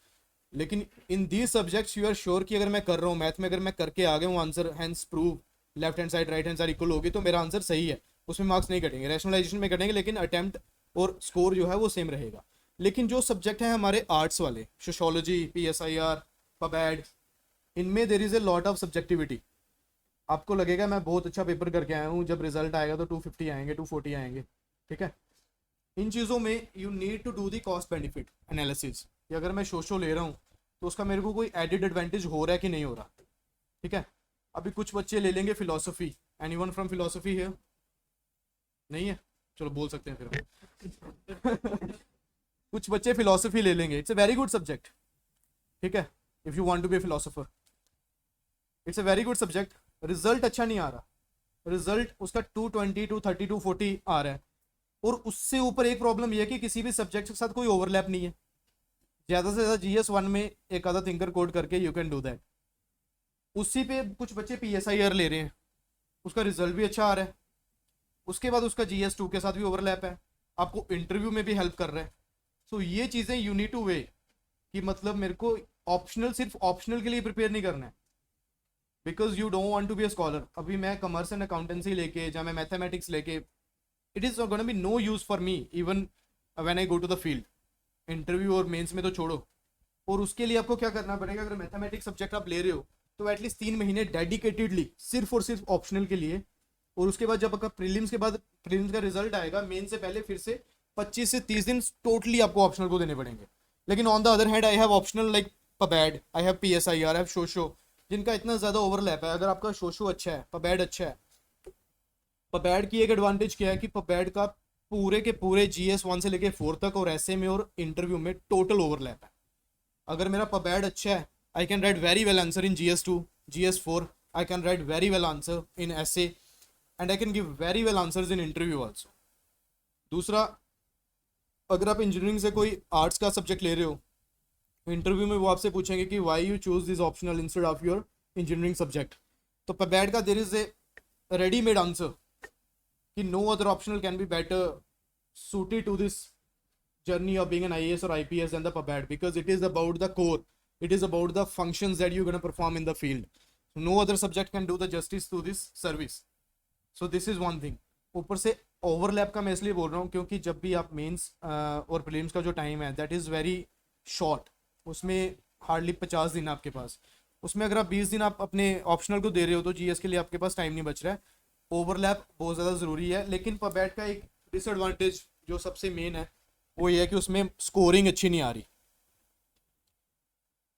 लेकिन in these subjects you are sure कि अगर मैं कर रहा हूँ मैथ में, अगर मैं करके आ गया हूँ answer, hence prove left hand side right hand side equal होगी, तो मेरा आंसर सही है, उसमें मार्क्स नहीं कटेंगे, रैशनलाइजेशन में कटेंगे, लेकिन अटैम्प्ट और स्कोर जो है वो सेम रहेगा। लेकिन जो सब्जेक्ट हैं हमारे आर्ट्स वाले, सोशोलॉजी, PSIR, पबैड, इनमें there is a lot of subjectivity. आपको लगेगा मैं बहुत अच्छा पेपर करके आया हूँ, जब रिजल्ट आएगा तो 250 आएंगे, 240 आएंगे, ठीक है। इन चीज़ों में you need to do the cost benefit analysis, कि अगर मैं सोशो ले रहा हूँ तो उसका मेरे को कोई एडिड एडवांटेज हो रहा है कि नहीं हो रहा, ठीक है। अभी कुछ बच्चे ले लेंगे फिलोसफी, एनीवन फ्रॉम फिलोसफी है? नहीं है, चलो बोल सकते हैं फिर। कुछ बच्चे फिलोसफी ले लेंगे, it's a very good subject, ठीक है, if you want to be a philosopher, it's a very good subject. Result अच्छा नहीं आ रहा, रिजल्ट उसका 220 230 240 आ रहा है, और उससे ऊपर एक प्रॉब्लम यह है कि किसी भी सब्जेक्ट के साथ कोई ओवरलैप नहीं है। ज़्यादा से ज़्यादा GS1 में एक आधा थिंकर कोड करके यू कैन डू दैट। उसी पे कुछ बच्चे PSIR ले रहे हैं, उसका रिजल्ट भी अच्छा आ रहा है, उसके बाद उसका GS2 के साथ भी ओवरलैप है, आपको इंटरव्यू में भी हेल्प कर रहा है। सो ये चीज़ें यू नीड टू वे, कि मतलब मेरे को ऑप्शनल सिर्फ ऑप्शनल के लिए प्रिपेयर नहीं करना है, because you don't want to be a scholar. अभी मैं कॉमर्स एंड अकाउंटेंसी लेके या मैं मैथमेटिक्स लेके, it is gonna be no use for me even when I go to the field. Interview और मेंस में तो छोड़ो। और उसके लिए आपको क्या करना पड़ेगा, अगर मैथमेटिक्स सब्जेक्ट आप ले रहे हो तो एटलीस्ट 3 महीने डेडिकेटेडली सिर्फ और सिर्फ ऑप्शनल के लिए, और उसके बाद जब आपका प्रीलिम्स के बाद प्रीलिम्स का रिजल्ट आएगा, मेन से पहले फिर से 25 से 30 दिन टोटली आपको ऑप्शनल को देने पड़ेंगे। लेकिन on the other hand I have optional like PubAd, I have PSIR, I have socio, जिनका इतना ज़्यादा ओवरलैप है। अगर आपका सोशो अच्छा है, पबैड अच्छा है, पबैड की एक एडवांटेज क्या है कि पबैड का पूरे के पूरे GS1 से लेके 4 तक और ऐसे में और इंटरव्यू में टोटल ओवरलैप है। अगर मेरा पबैड अच्छा है I can write very well answer in GS2, GS4. I can write very well answer in essay, and I can give very well answers in interview also. दूसरा, अगर आप इंजीनियरिंग से कोई आर्ट्स का सब्जेक्ट ले रहे हो, इंटरव्यू में वो आपसे पूछेंगे कि why you choose this optional instead of your engineering subject. तो पबैड का there is a readymade answer कि no other optional can be better suited to this journey of being an IAS or IPS than the PABAD, because it is about the core, it is about the functions that you're going to perform in the field. So no other subject can do the justice to this service. So this is one thing. ऊपर से overlap का मैं इसलिए बोल रहा हूँ क्योंकि जब भी आप मेंस और प्रीलिम्स का जो टाइम है दैट इज़ वेरी शॉर्ट, उसमें हार्डली 50 दिन आपके पास, उसमें अगर आप 20 दिन आप अपने ऑप्शनल को दे रहे हो तो जीएस के लिए आपके पास टाइम नहीं बच रहा है. ओवरलैप बहुत ज़्यादा ज़रूरी है. लेकिन पबैड का एक डिसएडवांटेज जो सबसे मेन है वो ये है कि उसमें स्कोरिंग अच्छी नहीं आ रही.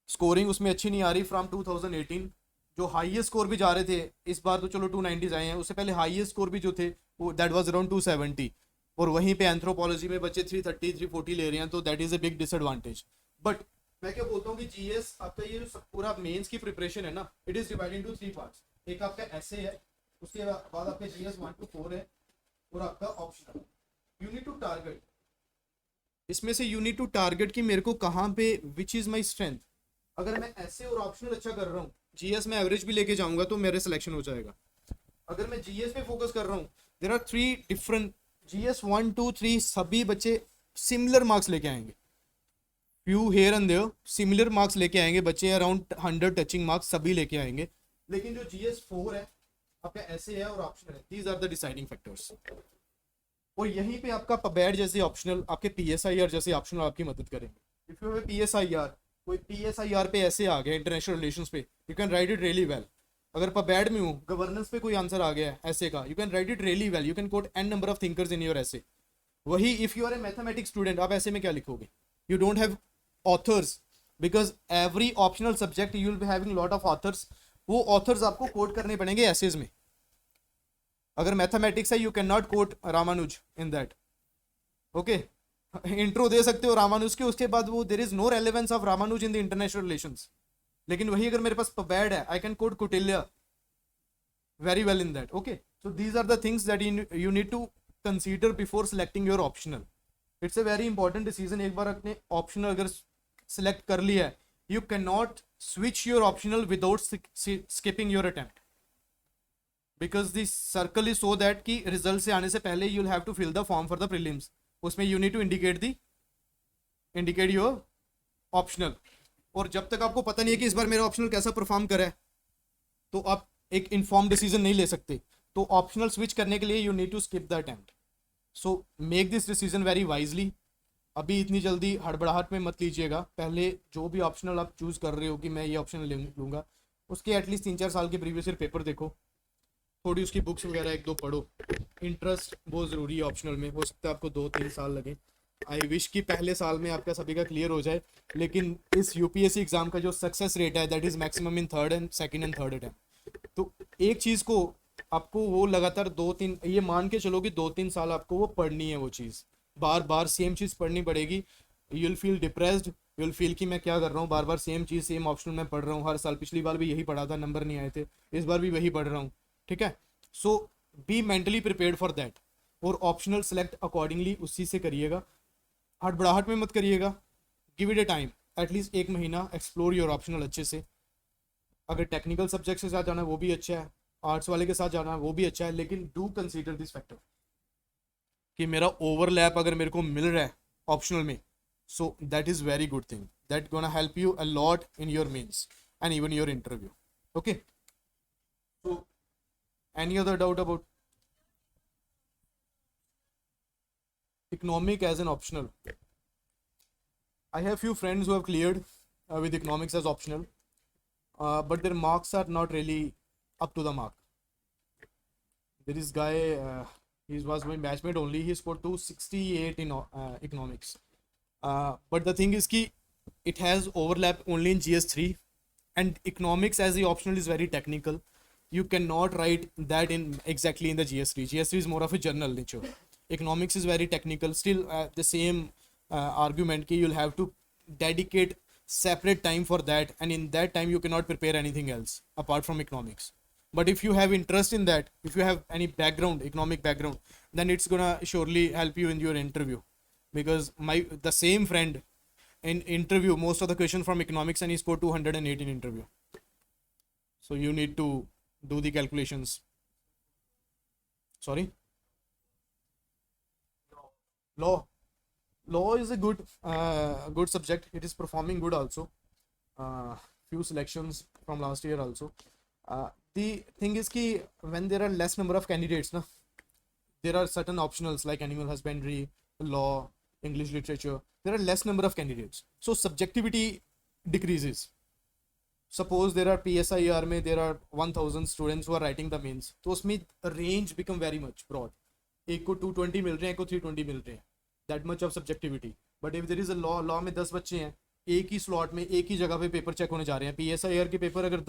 स्कोरिंग उसमें अच्छी नहीं आ रही. फ्रॉम 2018 जो हाईएस्ट स्कोर भी जा रहे थे, इस बार तो चलो 290s आए हैं, उससे पहले हाईएस्ट स्कोर भी जो थे वो दैट वाज अराउंड 270, और वहीं पे एंथ्रोपोलॉजी में बच्चे 330 340 ले रहे हैं, तो that is a big disadvantage. But मैं क्या बोलता हूँ कि जीएस आपका ये जो पूरा मेंस की प्रिपरेशन है ना, it is divided into 3 parts. एक आपका ऐसे है, उसके बाद आपका जीएस 1 to 4 है, और आपका optional. You need to target, इसमें से यू नीड टू टारगेट कि मेरे को कहाँ पे विच इज़ माई स्ट्रेंथ. अगर मैं ऐसे और ऑप्शनल अच्छा कर रहा हूँ, जीएस में एवरेज भी लेके जाऊंगा तो मेरे सिलेक्शन हो जाएगा. अगर मैं जीएस पे फोकस कर रहा हूँ, देयर आर 3 डिफरेंट जीएस 1 2 3 सभी बच्चे सिमिलर मार्क्स लेके आएंगे. Few here and there similar marks लेके आएंगे बच्चे, अराउंड 100 टचिंग मार्क्स सभी लेके आएंगे. लेकिन जो जीएस 4 है आपका ऐसे है और ऑप्शनल है, these are the deciding factors. और यहीं पे आपका पबैड जैसे ऑप्शनल, आपके पीएसआईआर जैसे ऑप्शनल आपकी मदद करेंगे. इफ यू हैव पीएसआईआर, कोई पीएसआईआर पे ऐसे आ गया इंटरनेशनल रिलेशंस पे, you can write it really well. अगर पबैड में हूँ, गवर्नेंस पे कोई आंसर आ गया है ऐसे essay, you can write it really well. You can quote an number of thinkers in your essay. वही if you are a mathematics student, आप ऐसे में क्या लिखोगे? You don't have authors, because every optional subject you will be having lot of authors. वो authors आपको quote करने पड़ेंगे एसेज में. अगर मैथमेटिक्स है, you can not quote Ramanuj in that. Okay, intro दे सकते हो रामानुज के, उसके बाद वो there is no relevance of Ramanuj in the international relations. लेकिन वही अगर मेरे पास पबैड है, I can quote Kautilya very well in that. Okay, so these are the things that you need to consider before selecting your optional. It's a very important decision. एक बार अपने optional अगर सिलेक्ट कर लिया है, you can not switch your optional without skipping your attempt, because this circle is so that कि result से आने से पहले you will have to fill the form for the prelims. उसमें you need to indicate your optional. और जब तक आपको पता नहीं है कि इस बार मेरा ऑप्शनल कैसा परफॉर्म करा है, तो आप एक इन्फॉर्म डिसीजन नहीं ले सकते. तो ऑप्शनल स्विच करने के लिए you need to skip the attempt. So make this decision very wisely. अभी इतनी जल्दी हड़बड़ाहट में मत लीजिएगा. पहले जो भी ऑप्शनल आप चूज कर रहे हो कि मैं ये ऑप्शनल लूँगा, उसके एटलीस्ट 3-4 साल के प्रीवियस ईयर पेपर देखो, थोड़ी उसकी बुक्स वगैरह 1-2 पढ़ो. इंटरेस्ट बहुत ज़रूरी है ऑप्शनल में. हो सकता है आपको 2-3 साल लगे. आई विश कि पहले साल में आपका सभी का क्लियर हो जाए. लेकिन इस यूपीएससी एग्जाम का जो सक्सेस रेट है that is maximum in second and third attempt. तो एक चीज़ को आपको वो लगातार 2-3, ये मान के चलो कि 2-3 साल आपको वो पढ़नी है. वो चीज़ बार बार सेम चीज़ पढ़नी पड़ेगी. You will feel depressed, you will feel कि मैं क्या कर रहा हूँ, बार बार सेम चीज़ सेम ऑप्शनल में पढ़ रहा हूँ. हर साल, पिछली बार भी यही पढ़ा था, नंबर नहीं आए थे, इस बार भी वही पढ़ रहा हूँ. ठीक है, so be mentally prepared for that. और ऑप्शनल सेलेक्ट अकॉर्डिंगली उसी से करिएगा. हड़बड़ाहट में मत करिएगा. Give it a time, at least 1 महीना एक्सप्लोर योर ऑप्शनल अच्छे से. अगर टेक्निकल सब्जेक्ट के साथ जाना है वो भी अच्छा है, आर्ट्स वाले के साथ जाना है वो भी अच्छा है. लेकिन डू कंसीडर दिस फैक्टर कि मेरा ओवरलैप अगर मेरे को मिल रहा है ऑप्शनल में, so that is very good thing. That gonna help you a lot in your mains and even your interview. Okay, so any other doubt about economic as an optional? I have few friends who have cleared with economics as optional, but their marks are not really up to the mark. There is guy, he was my batchmate only, he scored 268 in economics, but the thing is ki it has overlap only in GS3, and economics as the optional is very technical. You cannot write that in exactly in the GS3. GS3 is more of a general nature. Economics is very technical. Still, the same argument कि you'll have to dedicate separate time for that, and in that time you cannot prepare anything else apart from economics. But if you have interest in that, if you have any background, economic background, then it's gonna surely help you in your interview. Because the same friend in interview, most of the question from economics, and he scored 208 in interview. So you need to do the calculations. Sorry. Law is a good subject. It is performing good also. Few selections from last year also. The thing is ki when there are less number of candidates na, there are certain optionals like animal husbandry, law, English literature. There are less number of candidates, so subjectivity decreases. Suppose there are PSIR में there are 1000 students who are writing the mains, तो उसमें range become very much broad. एक को 220 मिल रहे हैं, एक को 320 मिल रहे हैं. That much of subjectivity. But if there is a law में 10 बच्चे हैं, एक ही स्लॉट में एक ही जगह पे पेपर चेक होने जा रहे हैं. PSIR के पेपर अगर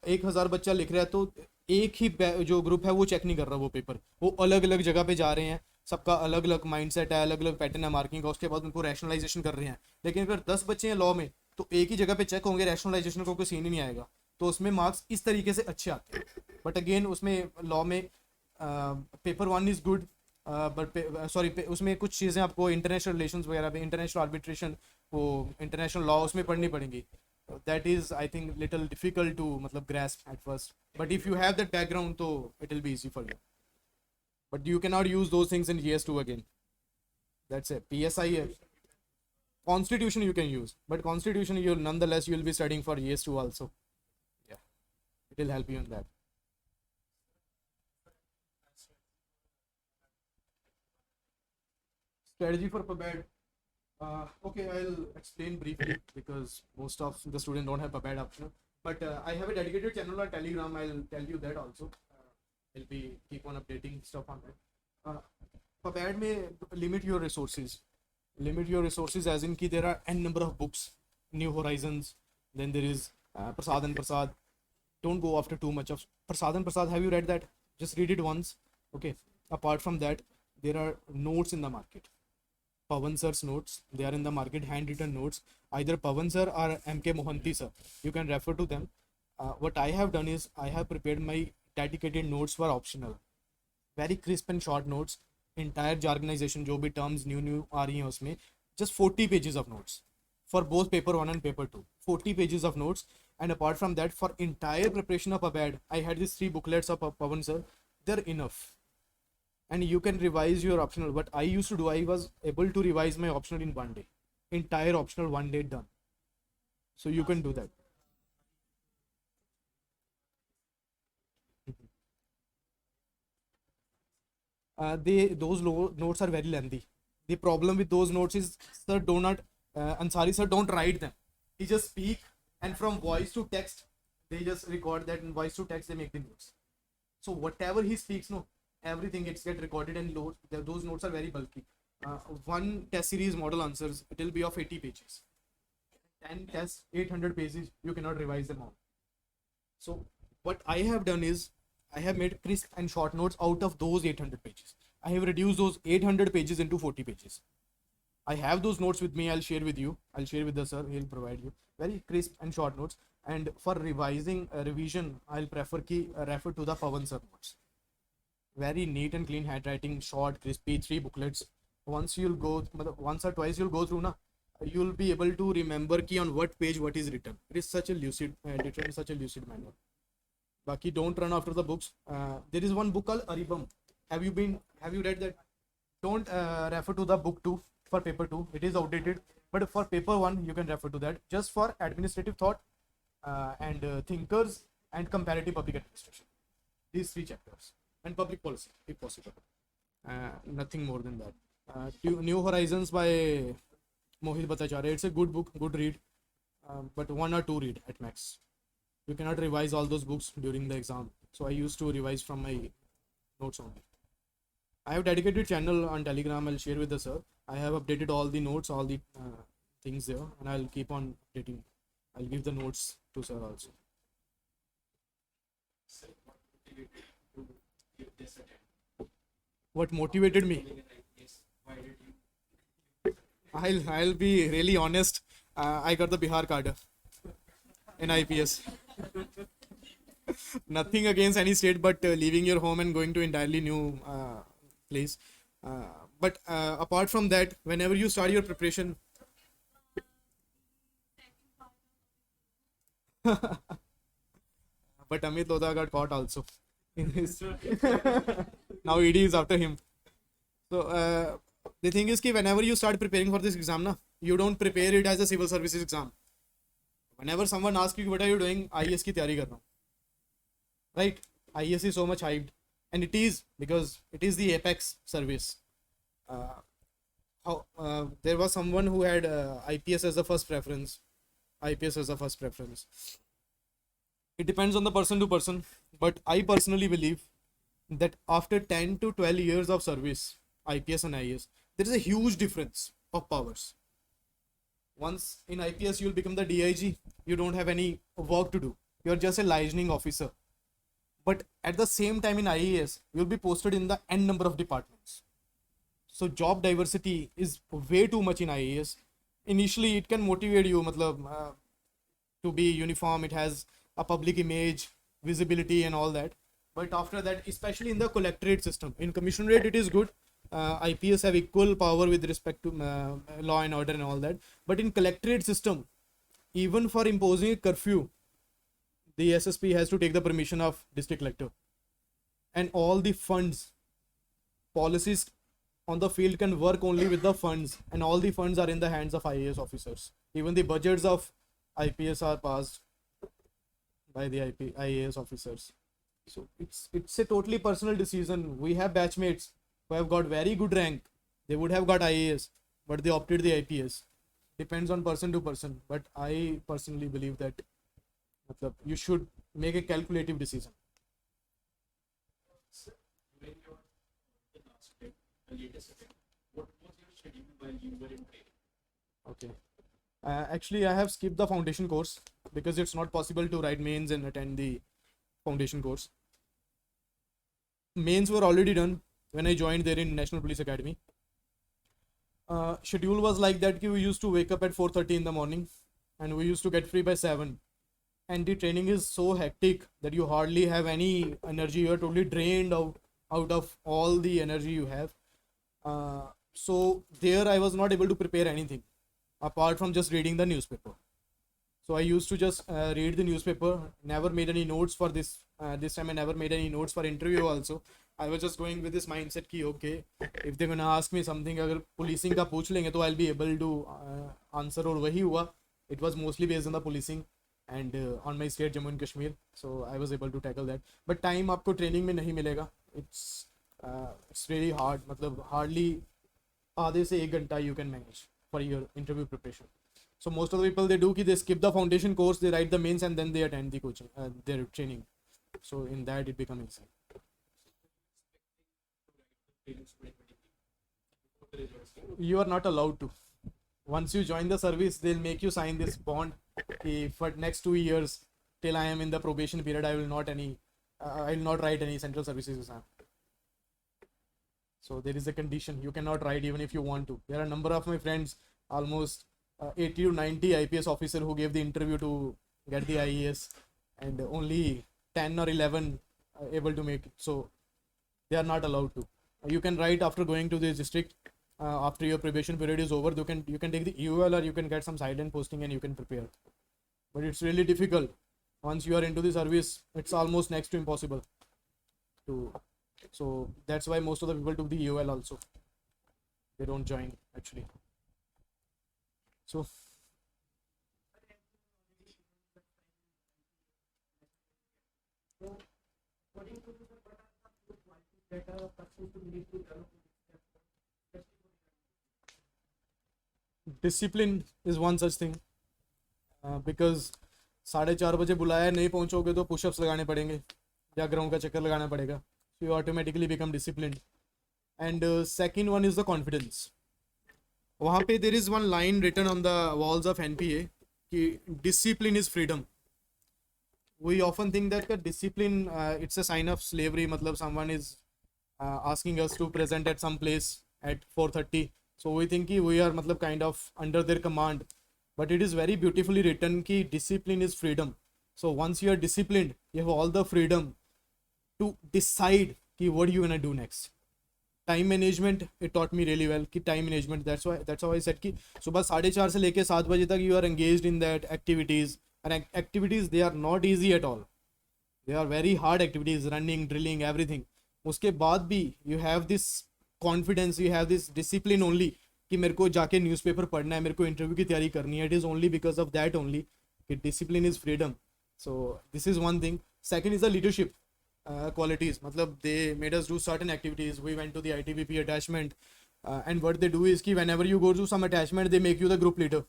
1000 बच्चा लिख रहा है तो एक ही जो ग्रुप है वो चेक नहीं कर रहा वो पेपर, वो अलग अलग जगह पे जा रहे हैं. सबका अलग अलग माइंडसेट है, अलग अलग पैटर्न है मार्किंग का, उसके बाद उनको रैशनलाइजेशन कर रहे हैं. लेकिन अगर 10 बच्चे हैं लॉ में तो एक ही जगह पे चेक होंगे, रैशनलाइजेशन को कोई सीन ही नहीं आएगा, तो उसमें मार्क्स इस तरीके से अच्छे आते हैं. बट अगेन उसमें लॉ में paper 1 is good, but sorry उसमें कुछ चीज़ें आपको इंटरनेशनल रिलेशंस वगैरह पे, इंटरनेशनल आर्बिट्रेशन, वो इंटरनेशनल लॉ उसमें पढ़नी पड़ेंगी. That is I think little difficult to मतलब grasp at first, but if you have that background तो it will be easy for you. But you cannot use those things in GS2 again. That's it. PSI, Constitution you can use, but Constitution nonetheless you will be studying for GS2 also. Yeah, it will help you in that. Strategy for PABAD. Okay, I'll explain briefly because most of the students don't have PABAD optional. But I have a dedicated channel on Telegram. I'll tell you that also. I'll be keep on updating stuff on that. PABAD may limit your resources. Limit your resources as in ki there are n number of books, New Horizons. Then there is Prasad and Prasad. Don't go after too much of Prasad and Prasad. Have you read that? Just read it once. Okay. Apart from that, there are notes in the market. Pawan sir's notes. They are in the market, handwritten notes. Either Pawan sir or MK Mohanty sir. You can refer to them. What I have done is I have prepared my dedicated notes for optional. Very crisp and short notes. Entire jargonization, जो भी terms new आ रही हैं उसमें, just 40 pages of notes for both paper 1 and paper 2. 40 pages of notes. And apart from that, for entire preparation of PABAD, I had these 3 booklets of Pawan sir. They're enough. And you can revise your optional. What I used to do, I was able to revise my optional in 1 day. Entire optional 1 day done. So you can do that. Those notes are very lengthy. The problem with those notes is sir do not Ansari sir don't write them. He just speak, and from voice to text they just record that, and voice to text they make the notes. So whatever he speaks, no, everything gets get recorded, and those notes are very bulky. One test series model answers, it will be of 80 pages. 10 tests, 800 pages, you cannot revise them all. So what I have done is I have made crisp and short notes out of those 800 pages. I have reduced those 800 pages into 40 pages. I have those notes with me. I'll share with you. I'll share with the sir. He'll provide you very crisp and short notes. And for revising revision, I'll prefer refer to the Pawan sir notes. Very neat and clean handwriting, short, crispy, 3 booklets. Once or twice you'll go through na, you'll be able to remember key on what page what is written. It is such a lucid, written in such a lucid manner. Baki, don't run after the books. There is one book called Aribam. Have you read that? Don't refer to the book 2 for paper 2. It is outdated. But for paper 1, you can refer to that. Just for administrative thought and thinkers and comparative public administration. These 3 chapters. And public policy, if possible. Nothing more than that. New Horizons by Mohit Bhattacharya. It's a good book, good read. But 1 or 2 read at max. You cannot revise all those books during the exam. So I used to revise from my notes only. I have dedicated channel on Telegram. I'll share with the sir. I have updated all the notes, all the things there, and I'll keep on updating. I'll give the notes to sir also. What motivated me? I'll be really honest. I got the Bihar card in IPS. Nothing against any state, but leaving your home and going to entirely new place. Uh, but apart from that, whenever you start your preparation, but Amit Lodha got caught also. In his now ED is after him. So the thing is, कि whenever you start preparing for this exam, na, you don't prepare it as a civil services exam. Whenever someone asks you, what are you doing? IAS की तैयारी कर रहा हूँ. Right? IAS is so much hyped, and it is because it is the apex service. Uh, there was someone who had IPS as the first preference. IPS as the first preference. It depends on the person to person, but I personally believe that after 10 to 12 years of service, IPS and IAS, there is a huge difference of powers. Once in IPS, you'll become the DIG, you don't have any work to do. You're just a liaising officer. But at the same time in IAS, you'll be posted in the n number of departments. So job diversity is way too much in IAS. Initially, it can motivate you, to be uniform. It has a public image, visibility, and all that. But after that, especially in the collectorate system, in commissionerate, it is good. IPS have equal power with respect to law and order and all that. But in collectorate system, even for imposing a curfew, the SSP has to take the permission of district collector. And all the funds, policies on the field can work only with the funds, and all the funds are in the hands of IAS officers. Even the budgets of IPS are passed by the IAS officers. So it's a totally personal decision. We have batchmates who have got very good rank. They would have got IAS, but they opted the IPS. Depends on person to person. But I personally believe that you should make a calculative decision. When you are the last step, the latest step, what was your schedule while you were in training? Okay. Actually, I have skipped the foundation course because it's not possible to write mains and attend the foundation course. Mains were already done when I joined there in National Police Academy. Schedule was like that कि we used to wake up at 4:30 in the morning and we used to get free by 7. And the training is so hectic that you hardly have any energy. You are totally drained out of all the energy you have. So there I was not able to prepare anything apart from just reading the newspaper. So I used to just read the newspaper, never made any notes for this. This time I never made any notes for interview also. I was just going with this mindset कि okay, if they're gonna ask me something, अगर policing का पूछ लेंगे तो I'll be able to answer. और वही हुआ. It was mostly based on the policing and on my state Jammu and Kashmir. So I was able to tackle that. But time आपको training में नहीं मिलेगा. It's really hard. मतलब hardly आधे से 1 घंटा you can manage for your interview preparation. So most of the people, they do they skip the foundation course, they write the mains, and then they attend the coaching, their training. So in that it becomes insane. You are not allowed to. Once you join the service, they'll make you sign this bond. For next 2 years, till I am in the probation period, I will not write any central services exam. So there is a condition. You cannot write even if you want to. There are a number of my friends, almost 80 to 90 IPS officer who gave the interview to get the IAS, and only 10 or 11 able to make it. So they are not allowed to. You can write after going to the district. After your probation period is over, you can take the EOL, or you can get some silent posting and you can prepare. But it's really difficult. Once you are into the service, it's almost next to impossible to. So that's why most of the people took the EOL also. They don't join actually. So discipline is one such thing, because 4:30 बजे बुलाया नहीं पहुंचोगे तो pushups लगाने पड़ेंगे या ground का चक्कर लगाना पड़ेगा. So you automatically become disciplined. And second one is the confidence. वहाँ पे there is one line written on the walls of NPA कि discipline is freedom. We often think that discipline it's a sign of slavery. मतलब someone is asking us to present at some place at 4:30. So we think we are kind of under their command. but it is very beautifully written ki discipline is freedom. So once you are disciplined, you have all the freedom to decide ki what you gonna do next. Time management it taught me really well कि time management that's why I said कि सुबह 4:30 से लेके 7 बजे तक you are engaged in that activities, and activities they are not easy at all, they are very hard activities, running, drilling, everything. उसके बाद भी you have this confidence, you have this discipline only कि मेरे को जाके newspaper पढ़ना है, मेरे को इंटरव्यू की तैयारी करनी है. It is only because of that only कि discipline is freedom. So this is one thing. Second is the leadership qualities. Matlab, they made us do certain activities. We went to the ITBP attachment, and what they do is ki whenever you go to some attachment, they make you the group leader.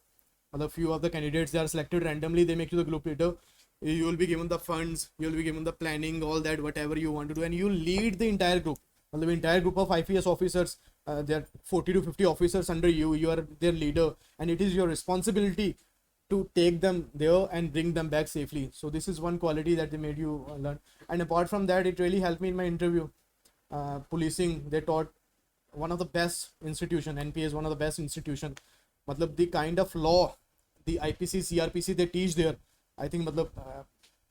A few of the candidates, they are selected randomly, they make you the group leader. You will be given the funds, you will be given the planning, all that, whatever you want to do, and you lead the entire group. The entire group of IPS officers, there are 40 to 50 officers under you, you are their leader, and it is your responsibility to take them there and bring them back safely. So this is one quality that they made you learn. And apart from that, it really helped me in my interview. Policing, they taught one of the best institution. NPA is one of the best institution. Matlab, the kind of law, the IPC, CRPC they teach there, I think मतलब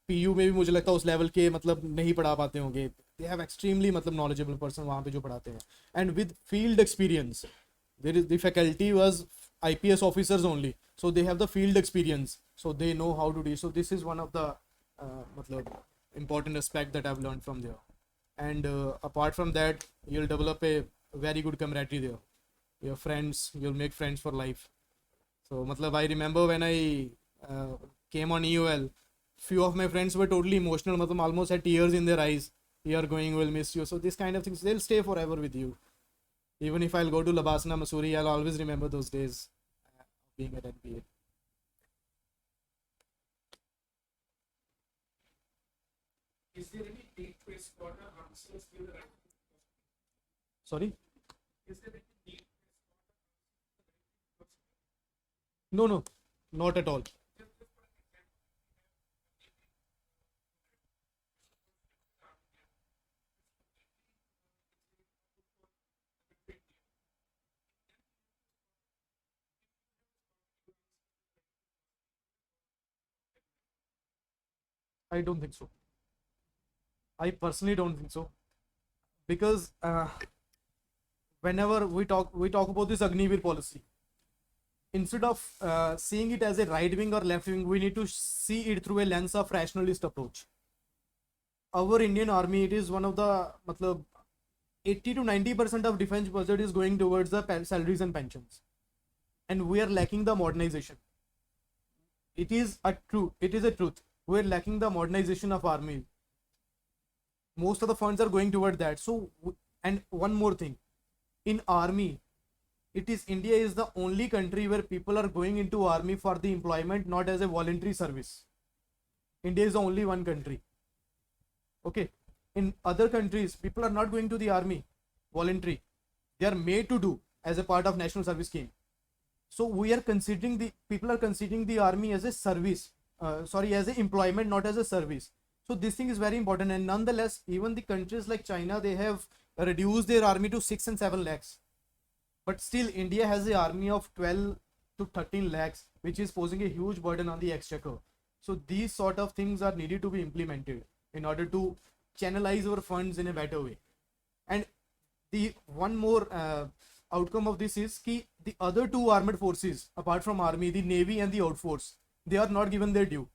PU में भी मुझे लगता है उस level के मतलब नहीं पढ़ा पाते होंगे. They have extremely मतलब knowledgeable person वहाँ पे जो पढ़ाते हैं. And with field experience, there is the faculty was IPS officers only, so they have the field experience, so they know how to do. So this is one of the matlab, important aspect that I've learned from there. And apart from that, you'll develop a very good camaraderie there. Your friends, you'll make friends for life. So matlab, I remember when I came on EOL, few of my friends were totally emotional, matlab, almost had tears in their eyes. You are going, we'll miss you. So this kind of things, they'll stay forever with you. Even if I'll go to Labasana, Mussoorie, I'll always remember those days being at NPA. Is there any need to explore the answers to the right? Sorry? Is there any need to explore No, not at all. I don't think so. I personally don't think so, because whenever we talk about this Agniveer policy, instead of seeing it as a right wing or left wing, we need to see it through a lens of rationalist approach. Our Indian army, it is one of the matlab 80 to 90% of defense budget is going towards the salaries and pensions, and we are lacking the modernization. It is a truth. We are lacking the modernization of army. Most of the funds are going toward that. So, and one more thing, in army, India is the only country where people are going into army for the employment, not as a voluntary service. India is the only one country. Okay. In other countries, people are not going to the army voluntary. They are made to do as a part of national service scheme. So people are considering the army as a service, as a employment, not as a service. So this thing is very important. And nonetheless, even the countries like China, they have reduced their army to 6 and 7 lakhs. But still, India has an army of 12 to 13 lakhs, which is posing a huge burden on the exchequer. So these sort of things are needed to be implemented in order to channelize our funds in a better way. And the one more outcome of this is that the other two armed forces, apart from army, the navy and the outforce, they are not given their due.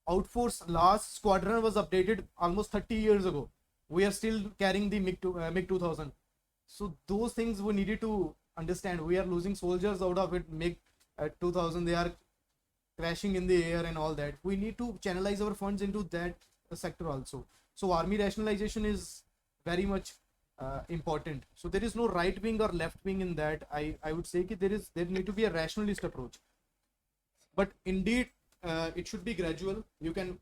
Outforce last squadron was updated almost 30 years ago. We are still carrying the MiG 2000. So those things we needed to understand. We are losing soldiers out of it. MiG 2000, they are crashing in the air and all that. We need to channelize our funds into that sector also. So army rationalization is very much important. So there is no right wing or left wing in that. I would say that there need to be a rationalist approach. But indeed, it should be gradual. You can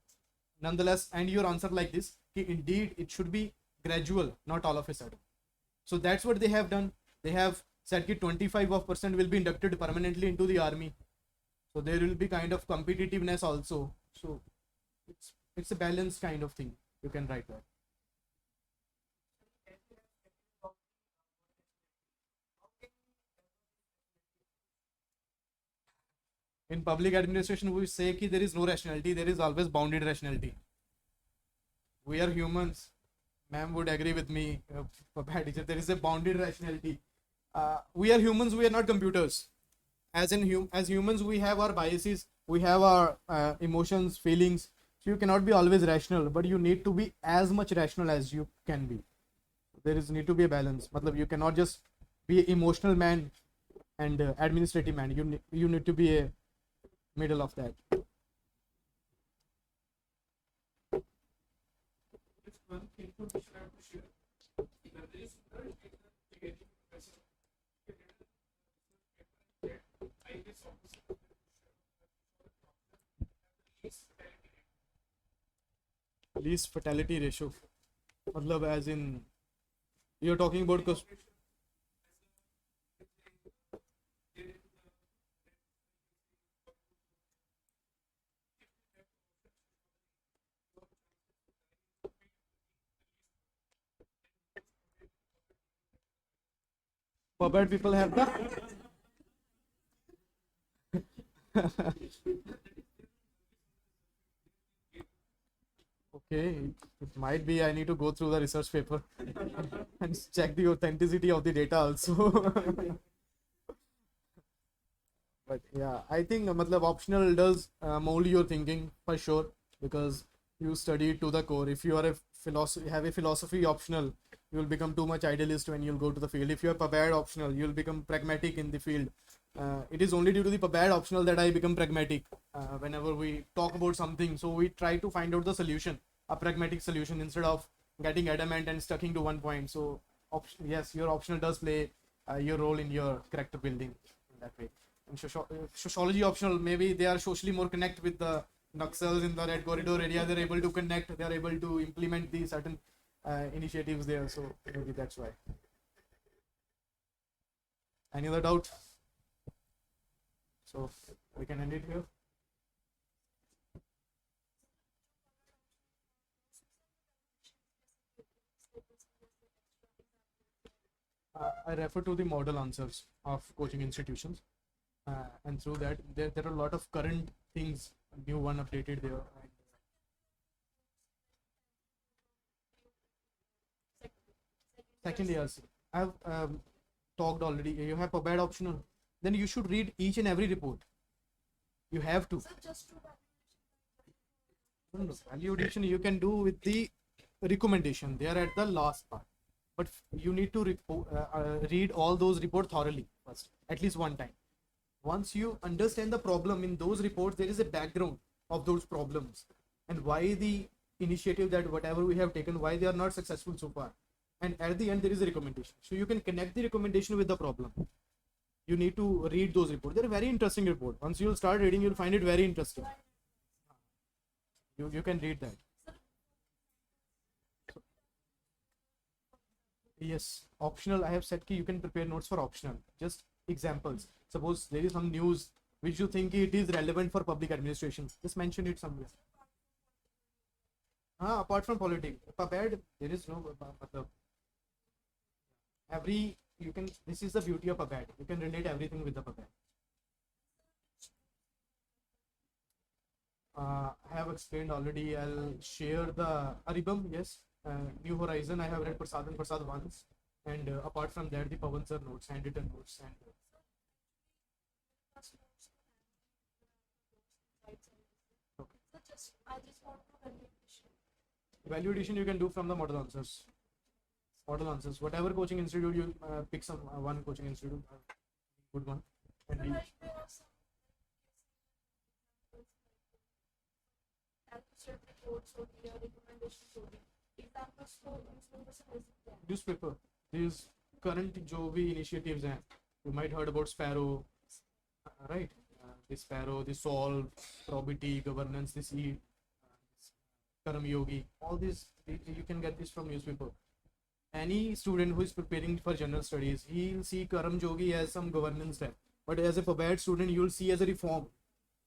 nonetheless end your answer like this. Indeed, it should be gradual, not all of a sudden. So that's what they have done. They have said that 25% will be inducted permanently into the army. So there will be kind of competitiveness also. So it's a balanced kind of thing. You can write that. In public administration, we say that there is no rationality, there is always bounded rationality. We are humans. Ma'am would agree with me, Papa teacher, there is a bounded rationality. We are humans, we are not computers. As humans, we have our biases, we have our emotions, feelings. So you cannot be always rational, but you need to be as much rational as you can be. There is need to be a balance. Matlab, you cannot just be an emotional man and administrative man. You need to be a middle of that. It's one input which I have to share. That there is another negative professor. I guess opposite. Least fatality ratio. Matlab, as in, you're talking about puppet people have the okay, it might be I need to go through the research paper and check the authenticity of the data also. But yeah, I think matlab optional does mold your thinking for sure, because you study it to the core. If you are a philosophy optional, you will become too much idealist when you'll go to the field. If you are PABAD optional, you'll become pragmatic in the field. It is only due to the PABAD optional that I become pragmatic whenever we talk about something. So we try to find out the solution, a pragmatic solution, instead of getting adamant and stucking to one point. So yes, your optional does play your role in your character building in that way. And sociology optional, maybe they are socially more connect with the Naxals in the Red Corridor area. They're able to connect, they're able to implement the certain initiatives there. So maybe that's why. Any other doubt? So we can end it here. I refer to the model answers of coaching institutions, and through that there are a lot of current things, new one updated there. Second years, I've talked already. You have a bad optional, then you should read each and every report. You have to. No, validation you can do with the recommendation. They are at the last part, but you need to read all those reports thoroughly first, at least one time. Once you understand the problem in those reports, there is a background of those problems and why the initiative that whatever we have taken, why they are not successful so far. And at the end, there is a recommendation. So you can connect the recommendation with the problem. You need to read those reports. They're a very interesting report. Once you'll start reading, you'll find it very interesting. You can read that. So, yes, optional. I have said that you can prepare notes for optional. Just examples. Suppose there is some news which you think it is relevant for public administration. Just mention it somewhere. Apart from politics, PABAD, there is no every you can. This is the beauty of PABAD. You can relate everything with the PABAD. I have explained already. I'll share the Aribam. Yes, New Horizon. I have read Prasad and Prasad once, and apart from that, the Pawan sir notes, handwritten notes, and. Okay. I just want to Value addition you can do from the model answers. Model answers. Whatever coaching institute you pick some one coaching institute, good one, and there are some reports or the recommendations or examples for newspaper. These current जो भी initiatives हैं, you might heard about Sparrow, right? The Sparrow, the Solve, Probity, Governance, this Karam Yogi, all these you can get this from newspaper. Any student who is preparing for general studies, he'll see Karam Yogi as some governance type, but as a PABAD student, you'll see as a reform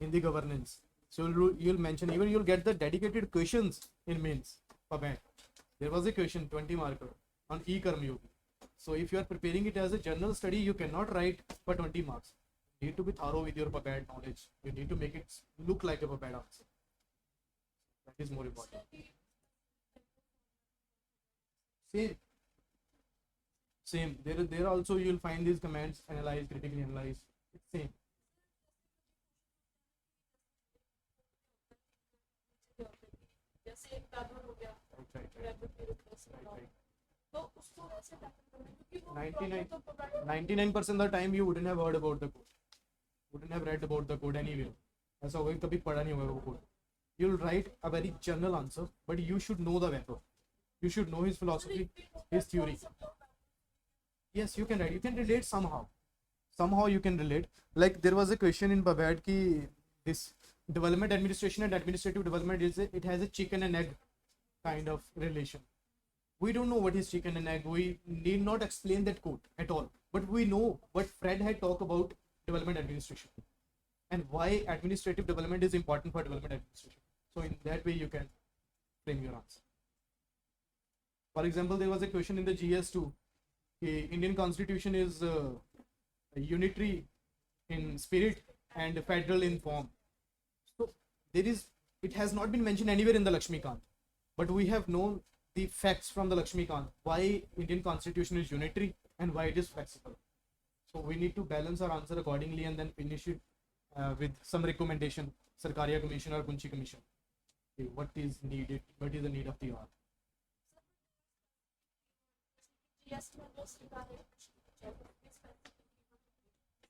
in the governance. So you'll mention, even you'll get the dedicated questions in mains PABAD. There was a question 20 marker on Karam Yogi. So if you are preparing it as a general study, you cannot write for 20 marks. You need to be thorough with your PubAd knowledge. You need to make it look like a PubAd answer. That is more important. Same. Same. There also you will find these commands: analyze, critically analyze. It's same. जैसे एक pattern हो गया Right. Rapid replace Right. तो उसको कैसे tackle करना है क्योंकि वो 99 problem तो provide 99% of the time you wouldn't have heard about the code. Wouldn't have read about the code anywhere. ऐसा होगा कि कभी पढ़ा नहीं होगा वो code. You'll write a very general answer, but you should know the wrapper. You should know his philosophy, his theory. Yes, you can write. You can relate somehow. Somehow you can relate. Like there was a question in PubAd ki this development administration and administrative development it has a chicken and egg kind of relation. We don't know what is chicken and egg. We need not explain that code at all. But we know what Fred had talked about development administration and why administrative development is important for development administration. So in that way you can frame your answer. For example, there was a question in the GS2. Indian Constitution is unitary in spirit and federal in form. So it has not been mentioned anywhere in the Lakshmikant, but we have known the facts from the Lakshmikant why Indian Constitution is unitary and why it is flexible. So we need to balance our answer accordingly and then finish it with some recommendation, Sarkaria Commission or Kunchi Commission. Okay, what is needed? What is the need of the hour? GS में जो सरकार है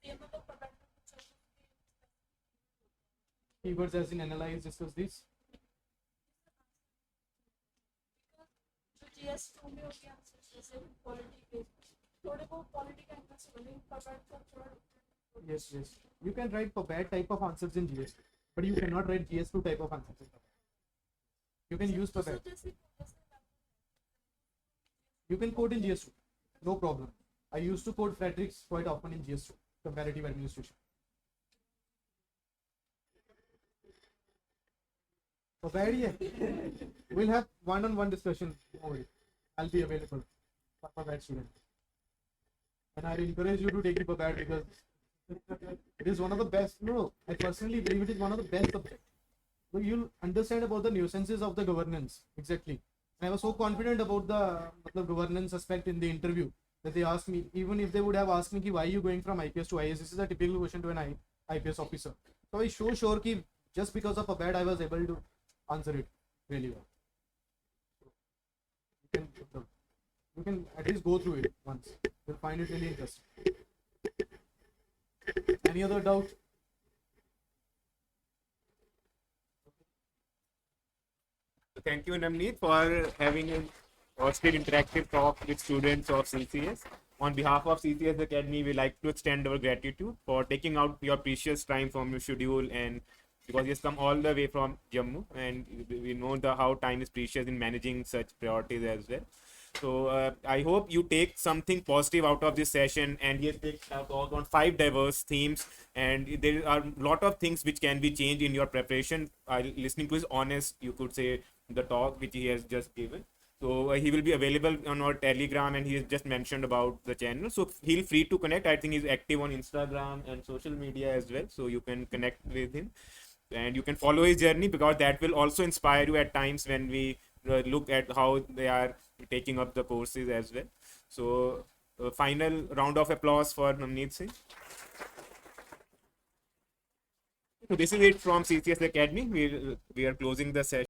ये मतलब provide Keywords as in analyze, discuss this. जो GS 2 में होगी answer जैसे पॉलिटी के थोड़े बहुत पॉलिटी का आंसर बने provide का थोड़ा Yes. You can write PubAd type of answers in GS, but you cannot write GS2 type of answers in PubAd. You can use PubAd. You can code in GS2, no problem. I used to code Frederick's quite often in GS2, comparative administration. PubAd, yeah. We'll have one-on-one discussion. Don't worry. I'll be available for PubAd students. And I encourage you to take the PubAd because it is one of the best. No, I personally believe it is one of the best subjects. So you'll understand about the nuances of the governance. Exactly. I was so confident about the governance aspect in the interview that they asked me, even if they would have asked me ki, why are you going from IPS to IAS, this is a typical question to an IPS officer. So I was so sure ki just because of PubAd I was able to answer it really well. You can at least go through it once. You'll find it really interesting. Any other doubt? Thank you, Namneet, for having a hosted interactive talk with students of CCS. On behalf of CCS Academy, we like to extend our gratitude for taking out your precious time from your schedule, and because you've come all the way from Jammu, and we know how time is precious in managing such priorities as well. So I hope you take something positive out of this session, and he has talked on 5 diverse themes, and there are a lot of things which can be changed in your preparation. Listening to his honest, you could say, the talk which he has just given. So he will be available on our Telegram, and he has just mentioned about the channel. So feel free to connect. I think he's active on Instagram and social media as well, so you can connect with him, and you can follow his journey, because that will also inspire you at times when we look at how they are taking up the courses as well. So final round of applause for Namneet Singh. So this is it from CCS Academy. We are closing the session.